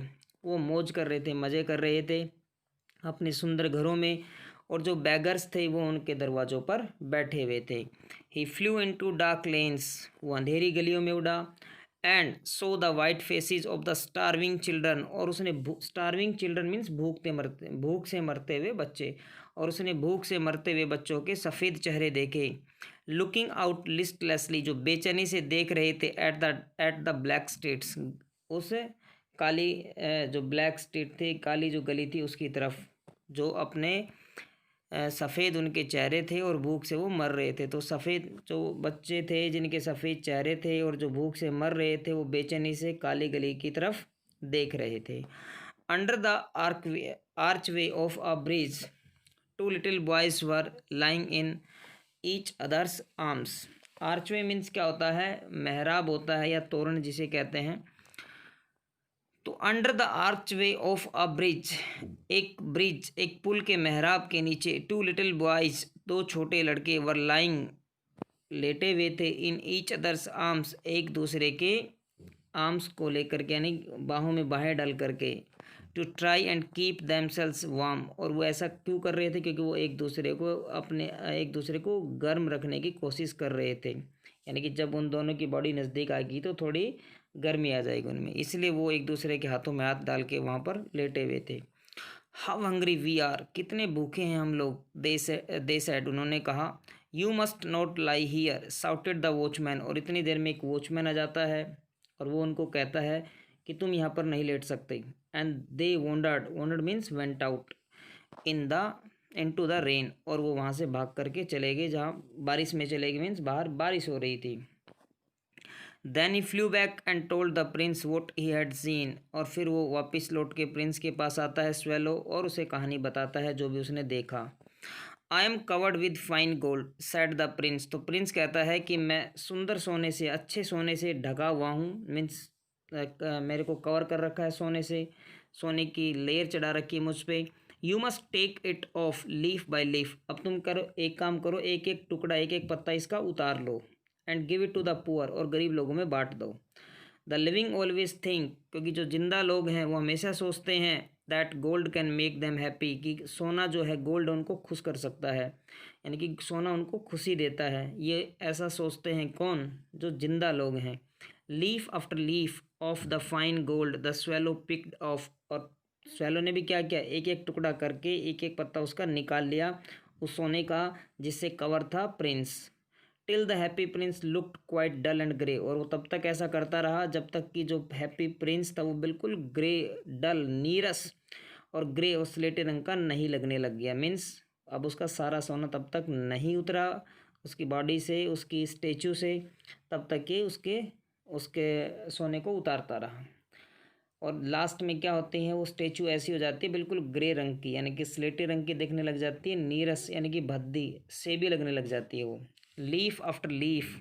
वो मौज कर रहे थे, मज़े कर रहे थे अपने सुंदर घरों में, और जो बैगर्स थे वो उनके दरवाज़ों पर बैठे हुए थे। He flew into dark lanes, वो अंधेरी गलियों में उड़ा। And saw the white faces of the starving children, और उसने स्टारविंग चिल्ड्रन मीन्स भूख से मरते हुए बच्चे, और उसने भूख से मरते हुए बच्चों के सफ़ेद चेहरे देखे। लुकिंग आउट लिस्टलेसली, जो बेचैनी से देख रहे थे एट द ब्लैक स्ट्रीट्स, उस काली जो ब्लैक स्ट्रीट थी, काली जो गली थी उसकी तरफ, जो अपने सफ़ेद उनके चेहरे थे और भूख से वो मर रहे थे। तो सफ़ेद जो बच्चे थे जिनके सफ़ेद चेहरे थे और जो भूख से मर रहे थे वो बेचैनी से काली गली की तरफ देख रहे थे। Under the archway of a bridge two little boys were lying in each other's arms. Archway means क्या होता है? मेहराब होता है या तोरण जिसे कहते हैं। तो under the archway of a bridge, एक पुल के मेहराब के नीचे, टू लिटिल बॉयज, दो छोटे लड़के, वर लाइंग, लेटे हुए थे, इन ईच अदर्स आर्म्स, एक दूसरे के आर्म्स को लेकर के, यानी बाहों में बाहें डाल करके, to try and keep themselves warm, और वो ऐसा क्यों कर रहे थे? क्योंकि वो एक दूसरे को गर्म रखने की कोशिश कर रहे थे, यानी कि जब उन दोनों की बॉडी नज़दीक आएगी तो थोड़ी गर्मी आ जाएगी उनमें, इसलिए वो एक दूसरे के हाथों में हाथ डाल के वहाँ पर लेटे हुए थे। हाउ हंग्री वी आर, कितने भूखे हैं हम लोग, दे सेड, उन्होंने कहा। You must not lie here, shouted the watchman, और इतनी देर में एक वॉचमैन आ जाता है और वो उनको कहता है कि तुम यहाँ पर नहीं लेट सकते। And they wandered means went out into the rain, और वो वहाँ से भाग करके चले गए, जहाँ बारिश में चले गए मीन्स बाहर बारिश हो रही थी। Then he flew back and told the prince what he had seen, और फिर वो वापस लौट के प्रिंस के पास आता है स्वेलो, और उसे कहानी बताता है जो भी उसने देखा। I am covered with fine gold, said the prince, तो प्रिंस कहता है कि मैं सुंदर सोने से, अच्छे सोने से ढका हुआ हूँ, मीन्स मेरे को कवर कर रखा है सोने से, सोने की लेयर चढ़ा रखी है मुझ पर। You must take it off leaf by leaf, अब तुम करो, एक काम करो, एक एक टुकड़ा, एक एक पत्ता इसका उतार लो, and give it to the poor, और गरीब लोगों में बांट दो। द लिविंग ऑलवेज थिंक, क्योंकि जो जिंदा लोग हैं वो हमेशा सोचते हैं, that gold can make them happy, कि सोना जो है गोल्ड उनको खुश कर सकता है, यानी कि सोना उनको खुशी देता है। ये ऐसा सोचते हैं कौन? जो जिंदा लोग हैं। Leaf after leaf of the fine gold the swallow picked of, और स्वेलो ने भी क्या किया, एक एक टुकड़ा करके एक एक पत्ता उसका निकाल लिया उस सोने का जिससे कवर था prince. Till the happy prince looked quite dull and grey, और वो तब तक ऐसा करता रहा जब तक कि जो हैप्पी प्रिंस था वो बिल्कुल ग्रे, डल, नीरस और ग्रे और स्लेटी रंग का नहीं लगने लग गया। मीन्स अब उसका सारा सोना तब तक नहीं उतरा उसकी बॉडी से, उसकी स्टेचू से, तब तक कि उसके सोने को उतारता रहा। और लास्ट में क्या होती हैं, वो स्टेचू ऐसी हो जाती है बिल्कुल ग्रे रंग की, यानी कि स्लेटी रंग की दिखने लग जाती है, नीरस यानी कि भद्दी से भी लगने लग जाती है वो। Leaf after leaf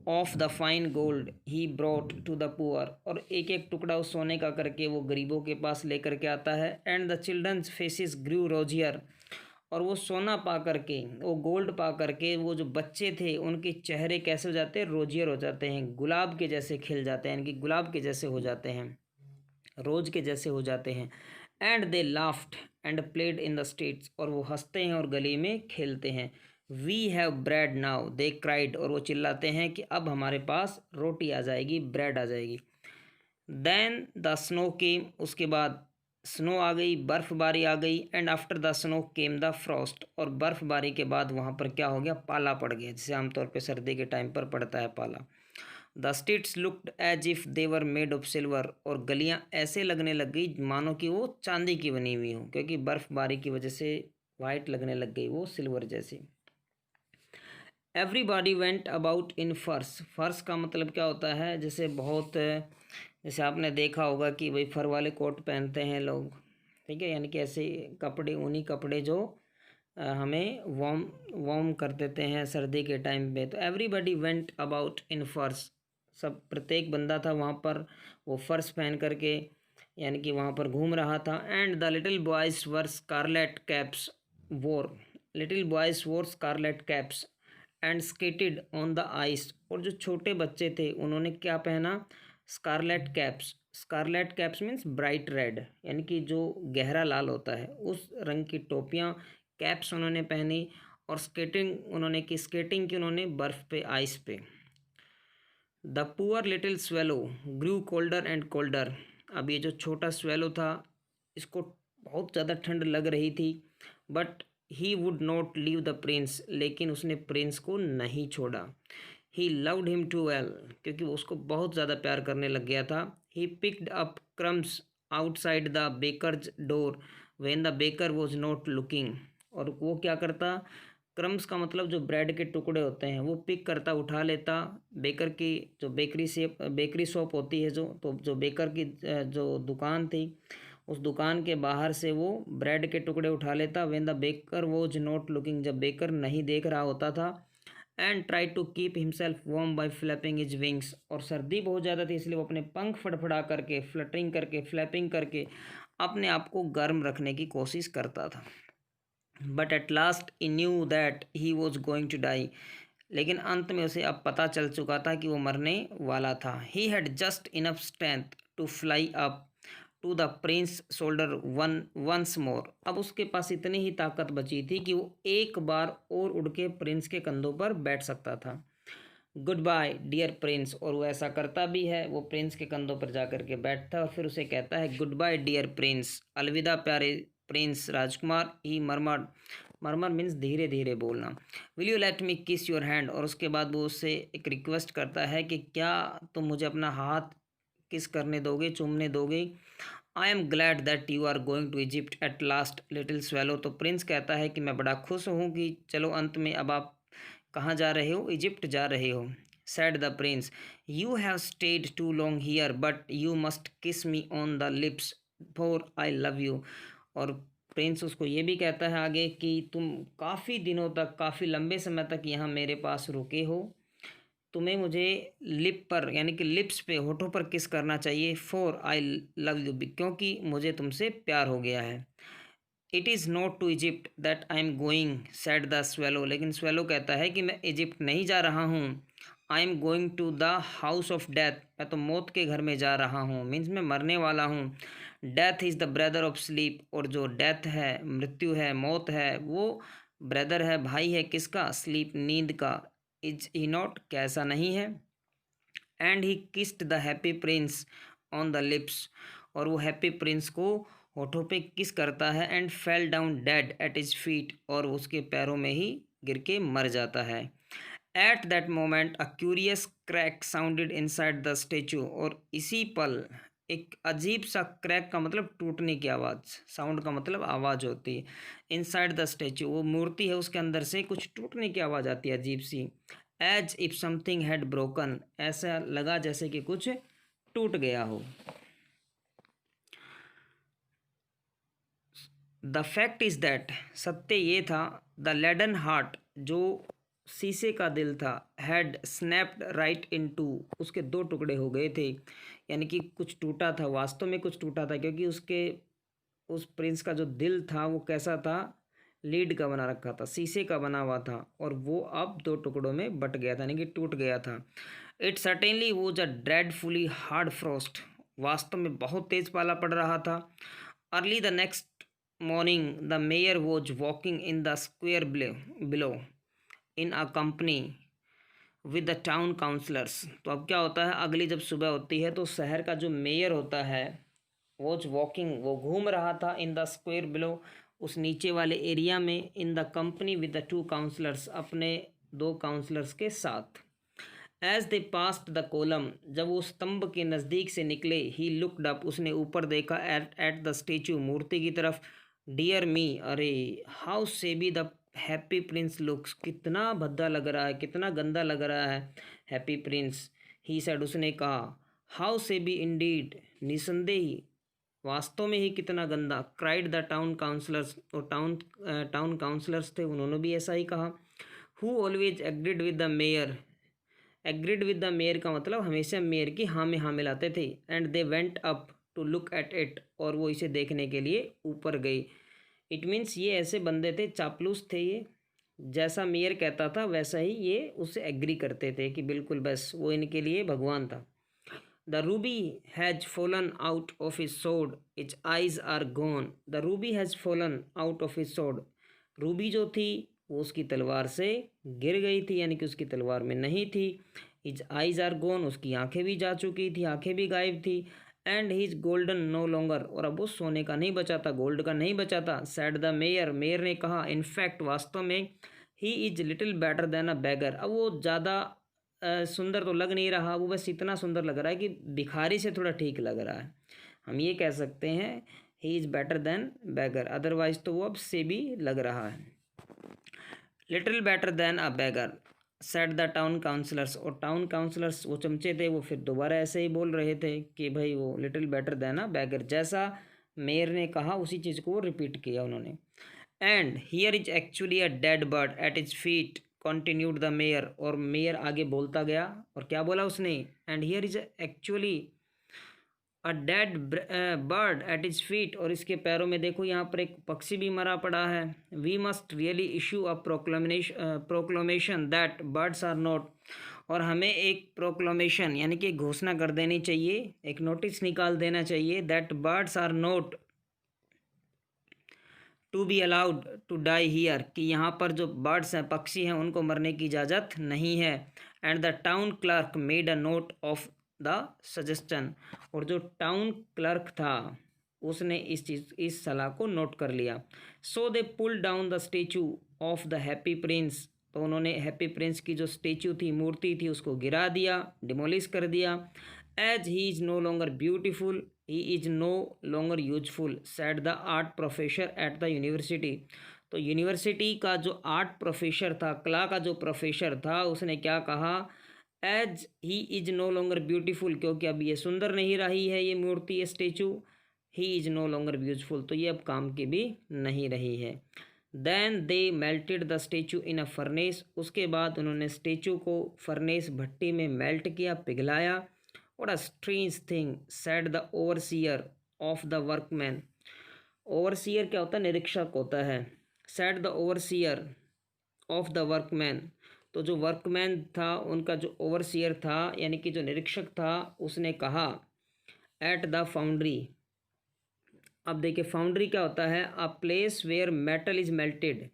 of the fine gold he brought to the poor, और एक एक टुकड़ा उस सोने का करके वो गरीबों के पास लेकर के आता है। एंड द चिल्ड्रंस फेसेस ग्रू रोजियर, और वो सोना पा करके, वो गोल्ड पा करके वो जो बच्चे थे उनके चेहरे कैसे हो जाते हैं, रोजियर हो जाते हैं, गुलाब के जैसे खिल जाते हैं, यानी कि गुलाब के जैसे हो जाते हैं, रोज के जैसे हो जाते हैं। And they laughed and played in the streets, और वो हंसते हैं और गली में खेलते हैं। We have bread now they cried, और वो चिल्लाते हैं कि अब हमारे पास रोटी आ जाएगी, ब्रेड आ जाएगी। देन द स्नो केम, उसके बाद स्नो आ गई, बर्फबारी आ गई। And after the snow came the Frost, और बर्फबारी के बाद वहाँ पर क्या हो गया, पाला पड़ गया, जिसे आमतौर पे सर्दी के टाइम पर पड़ता है पाला। The streets looked as if they were made of silver, और गलियाँ ऐसे लगने लग गई मानो कि वो चांदी की बनी हुई हो, क्योंकि बर्फबारी की वजह से वाइट लगने लग गई वो सिल्वर जैसी। एवरीबॉडी वेंट अबाउट इन फर्स, फर्स का मतलब क्या होता है, जैसे बहुत, जैसे आपने देखा होगा कि भाई फर वाले कोट पहनते हैं लोग, ठीक है, यानी कि ऐसे कपड़े, ऊनी कपड़े जो हमें वार्म वार्म कर देते हैं सर्दी के टाइम पे। तो एवरीबॉडी वेंट अबाउट इन फर्स, सब प्रत्येक बंदा था वहाँ पर वो फर्स पहन करके, यानी कि वहाँ पर घूम रहा था। And the little boys were scarlet caps wore, little boys wore scarlet caps and skated on the ice, और जो छोटे बच्चे थे उन्होंने क्या पहना, scarlet caps. Scarlet caps means bright red, यानी कि जो गहरा लाल होता है उस रंग की टोपियाँ, कैप्स उन्होंने पहनी, और स्केटिंग की उन्होंने बर्फ़ पे, आइस पे। The poor little swallow grew colder and colder, अब ये जो छोटा स्वेलो था इसको बहुत ज़्यादा ठंड लग रही थी। But he would not leave the prince, लेकिन उसने प्रिंस को नहीं छोड़ा। He loved him too well, क्योंकि वो उसको बहुत ज़्यादा प्यार करने लग गया था। He picked up crumbs outside the baker's door when the baker was not looking, और वो क्या करता, क्रम्स का मतलब जो ब्रेड के टुकड़े होते हैं वो पिक करता, उठा लेता, बेकर की जो बेकरी शॉप होती है, तो जो बेकर की जो दुकान थी उस दुकान के बाहर से वो ब्रेड के टुकड़े उठा लेता। When the baker was not looking, जब बेकर नहीं देख रहा होता था। And try to keep himself warm by flapping his wings, और सर्दी बहुत ज़्यादा थी इसलिए वो अपने पंख फड़फड़ा करके, फ्लटरिंग करके, फ्लैपिंग करके अपने आप को गर्म रखने की कोशिश करता था। But at last he knew that he was going to die, लेकिन अंत में उसे अब पता चल चुका था कि वो मरने वाला था। He had just enough strength to fly up to the prince shoulder once more, अब उसके पास इतनी ही ताकत बची थी कि वो एक बार और उड़ के प्रिंस के कंधों पर बैठ सकता था। गुड बाय डियर प्रिंस, और वो ऐसा करता भी है, वो प्रिंस के कंधों पर जा कर के बैठता है और फिर उसे कहता है गुड बाय डियर प्रिंस, अलविदा प्यारे प्रिंस राजकुमार। ही मरमर, मरमर मीन्स धीरे धीरे बोलना। विल यू लेट मी किस योर हैंड, और उसके बाद वो उससे एक रिक्वेस्ट करता है कि क्या तुम मुझे अपना हाथ किस करने दोगे, चूमने दोगे। I am glad that you are going to Egypt at last little swallow, तो प्रिंस कहता है कि मैं बड़ा खुश हूँ कि चलो अंत में अब आप कहाँ जा रहे हो, इजिप्ट जा रहे हो। Said the prince, you have stayed too long here but you must kiss me on the lips for I love you, और प्रिंस उसको ये भी कहता है आगे कि तुम काफ़ी दिनों तक, काफ़ी लंबे समय तक यहाँ मेरे पास रुके हो, तुम्हें मुझे लिप पर, यानी कि लिप्स पे, होठों पर किस करना चाहिए, फॉर आई लव यू, क्योंकि मुझे तुमसे प्यार हो गया है। It is not to Egypt that I am going said the swallow, लेकिन स्वेलो कहता है कि मैं इजिप्ट नहीं जा रहा हूँ। I am going to the house of death, मैं तो मौत के घर में जा रहा हूँ, मीन्स मैं मरने वाला हूँ। Death is the brother of sleep, और जो डेथ है, मृत्यु है, मौत है, वो ब्रदर है, भाई है किसका, स्लीप, नींद का। इज ही नॉट, क्या ऐसा नहीं है। And he kissed the happy Prince on the lips, और वो हैप्पी प्रिंस को होठों पे किस करता है। And fell down dead at his feet, और उसके पैरों में ही गिर के मर जाता है। At that moment a curious crack sounded inside the statue, और इसी पल एक अजीब सा, क्रैक का मतलब टूटने की आवाज़, साउंड का मतलब आवाज़ होती है। इनसाइड द स्टेचू, वो मूर्ति है उसके अंदर से कुछ टूटने की आवाज़ आती है अजीब सी। As if something had broken, ऐसा लगा जैसे कि कुछ टूट गया हो। द फैक्ट इज़ दैट, सत्य ये था, द लेडन हार्ट, जो शीशे का दिल था, had snapped right in two, उसके दो टुकड़े हो गए थे, यानी कि कुछ टूटा था, वास्तव में कुछ टूटा था, क्योंकि उसके उस प्रिंस का जो दिल था वो कैसा था, लीड का बना रखा था, शीशे का बना हुआ था, और वो अब दो टुकड़ों में बट गया था, यानी कि टूट गया था। It certainly was a dreadfully hard frost, वास्तव में बहुत तेज पाला पड़ रहा था। Early the next morning the mayor was walking in the square below in a company with the town councillors. तो अब क्या होता है, अगली जब सुबह होती है तो शहर का जो मेयर होता है वॉज वॉकिंग, वो घूम रहा था, इन द स्क्वेयर बिलो, उस नीचे वाले एरिया में, in the company with the two councillors, अपने दो काउंसलर्स के साथ। As they passed the column, जब वो स्तंभ के नज़दीक से निकले, ही लुकड अप, उसने ऊपर देखा, एट द स्टेचू, मूर्ति की तरफ। डियर मी, अरे हाउ से be the happy Prince looks, कितना भद्दा लग रहा है, कितना गंदा लग रहा है हैप्पी प्रिंस। ही सेड, उसने कहा, हाउ से बी इंडीड, निसंदेही, वास्तव में ही कितना गंदा। क्राइड द टाउन काउंसलर्स, और टाउन काउंसलर्स थे, उन्होंने भी ऐसा ही कहा। Who always agreed with the mayor, agreed with the mayor का मतलब हमेशा मेयर की हाँ में हाँ मिलाते थे। And they went up to look at it, और वो इसे देखने के लिए ऊपर गई। इट मीन्स ये ऐसे बंदे थे, चापलूस थे ये, जैसा मेयर कहता था वैसा ही ये उससे एग्री करते थे कि बिल्कुल बस वो इनके लिए भगवान था। The ruby has fallen out of his sword, its eyes are gone. The ruby has fallen out of his sword, ruby जो थी वो उसकी तलवार से गिर गई थी, यानी कि उसकी तलवार में नहीं थी। हिज आइज आर गॉन, उसकी आंखें भी जा चुकी थी, आंखें भी गायब थी। And his golden no longer, और अब वो सोने का नहीं बचा था, गोल्ड का नहीं बचा था। सैड द मेयर, मेयर ने कहा, इनफैक्ट वास्तव में, he is little better than a bagger, अब वो ज़्यादा सुंदर तो लग नहीं रहा, वो बस इतना सुंदर लग रहा है कि भिखारी से थोड़ा ठीक लग रहा है, हम ये कह सकते हैं। He is better than beggar, otherwise तो वो अब से भी लग रहा है। Little better than a beggar said the town councillors, और टाउन काउंसलर्स वो चमचे थे, वो फिर दोबारा ऐसे ही बोल रहे थे कि भाई वो little better than a beggar, जैसा मेयर ने कहा उसी चीज़ को रिपीट किया उन्होंने। And here is actually a dead bird at his feet, continued the mayor, और मेयर आगे बोलता गया, और क्या बोला उसने, and here is actually a dead bird at his feet, और इसके पैरों में देखो यहाँ पर एक पक्षी भी मरा पड़ा है। We must really issue a proclamation that birds are not, और हमें एक प्रोक्लेमेशन यानी कि घोषणा कर देनी चाहिए, एक नोटिस निकाल देना चाहिए, that birds are not to be allowed to die here, कि यहाँ पर जो बर्ड्स हैं, पक्षी हैं, उनको मरने की इजाज़त नहीं है। And the town clerk made a note of the suggestion, और जो टाउन क्लर्क था उसने इस सलाह को नोट कर लिया। So they pull down the statue of the happy prince, तो उन्होंने हैप्पी प्रिंस की जो स्टेचू थी, मूर्ति थी, उसको गिरा दिया, डिमोलिश कर दिया। As he is no longer beautiful, he is no longer useful, said the art professor at the university. तो यूनिवर्सिटी का जो आर्ट प्रोफेसर था, कला का जो प्रोफेसर था, उसने क्या कहा, as he is no longer beautiful, क्योंकि अब ये सुंदर नहीं रही है ये मूर्ति, ये statue, he is no longer useful, तो ये अब काम की भी नहीं रही है। Then they melted the statue in a furnace, उसके बाद उन्होंने स्टेचू को फर्नेस भट्टी में मेल्ट किया, पिघलाया। What a strange thing, said the overseer of the workman, overseer क्या होता है, निरीक्षक होता है। Said the overseer of the workman, तो जो वर्कमैन था उनका जो ओवरसीयर था यानी कि जो निरीक्षक था, उसने कहा, एट द फाउंड्री। अब देखिए फाउंड्री क्या होता है, a place where metal is melted,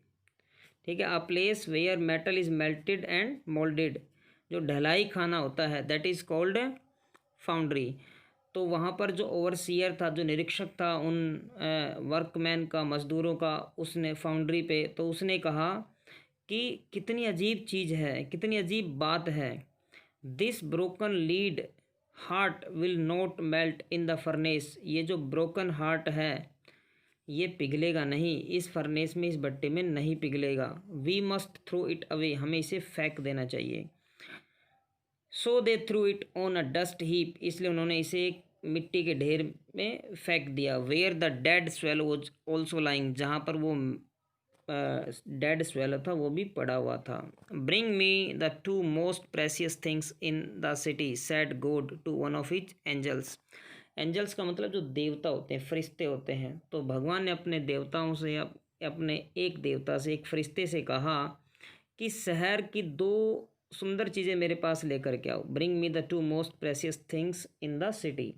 ठीक है, a place where metal is melted and moulded, जो ढलाई खाना होता है, दैट इज कॉल्ड फाउंड्री। तो वहाँ पर जो ओवरसीयर था, जो निरीक्षक था उन वर्कमैन का, मज़दूरों का, उसने फाउंड्री पे, तो उसने कहा कि कितनी अजीब चीज़ है, कितनी अजीब बात है। This broken lead heart will not melt in the furnace, ये जो ब्रोकन हार्ट है ये पिघलेगा नहीं, इस फर्नेस में, इस भट्टे में नहीं पिघलेगा। We must throw it away, हमें इसे फेंक देना चाहिए। So they threw it on a dust heap, इसलिए उन्होंने इसे एक मिट्टी के ढेर में फेंक दिया। Where the dead swallow was also lying, जहाँ पर वो डेड स्वेलो था वो भी पड़ा हुआ था। Bring me the two most precious things in the city said God to one of his angels. Angels का मतलब जो देवता होते हैं, फरिश्ते होते हैं। तो भगवान ने अपने देवताओं से या अपने एक देवता से, एक फरिश्ते से कहा कि शहर की दो सुंदर चीज़ें मेरे पास लेकर के आओ। Bring me the two most precious things in the city.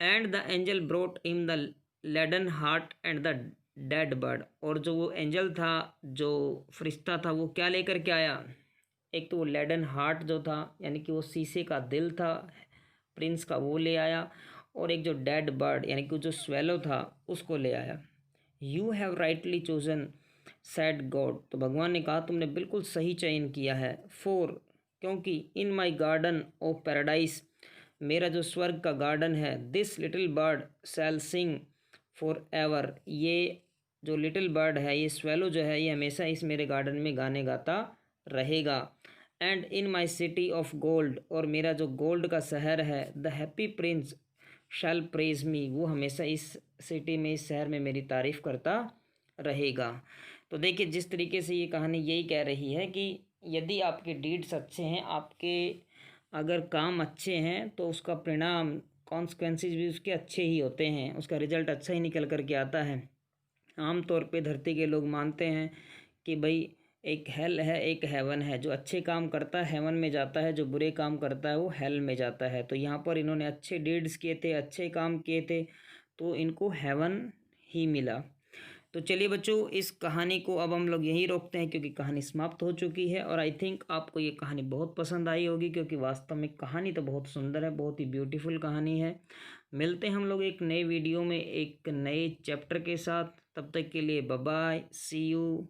And the angel brought him the leaden heart and the dead bird. और जो वो एंजल था, जो फरिश्ता था, वो क्या लेकर के आया? एक तो वो लेडन हार्ट जो था, यानी कि वो शीशे का दिल था प्रिंस का, वो ले आया। और एक जो डेड बर्ड यानी कि जो स्वेलो था उसको ले आया। You have rightly chosen sad God. तो भगवान ने कहा तुमने बिल्कुल सही चयन किया है। फोर, क्योंकि in my garden of paradise, मेरा जो स्वर्ग का गार्डन है, this little bird shall sing for ever, ये जो लिटिल बर्ड है, ये स्वेलो जो है, ये हमेशा इस मेरे गार्डन में गाने गाता रहेगा। And in my city of gold, और मेरा जो गोल्ड का शहर है, the happy Prince shall praise me, वो हमेशा इस सिटी में, इस शहर में मेरी तारीफ़ करता रहेगा। तो देखिए जिस तरीके से ये कहानी यही कह रही है कि यदि आपके डीड्स अच्छे हैं, आपके अगर काम अच्छे हैं, तो उसका परिणाम, कॉन्सिक्वेंसेस भी उसके अच्छे ही होते हैं, उसका रिजल्ट अच्छा ही निकल कर के आता है। आम तौर पे धरती के लोग मानते हैं कि भाई एक हेल है, एक हेवन है। जो अच्छे काम करता है हेवन में जाता है, जो बुरे काम करता है वो हेल में जाता है। तो यहाँ पर इन्होंने अच्छे डीड्स किए थे, अच्छे काम किए थे, तो इनको हेवन ही मिला। तो चलिए बच्चों, इस कहानी को अब हम लोग यहीं रोकते हैं क्योंकि कहानी समाप्त हो चुकी है। और आई थिंक आपको ये कहानी बहुत पसंद आई होगी, क्योंकि वास्तव में कहानी तो बहुत सुंदर है, बहुत ही ब्यूटीफुल कहानी है। मिलते हैं हम लोग एक नए वीडियो में एक नए चैप्टर के साथ। तब तक के लिए बाय बाय, सी यू।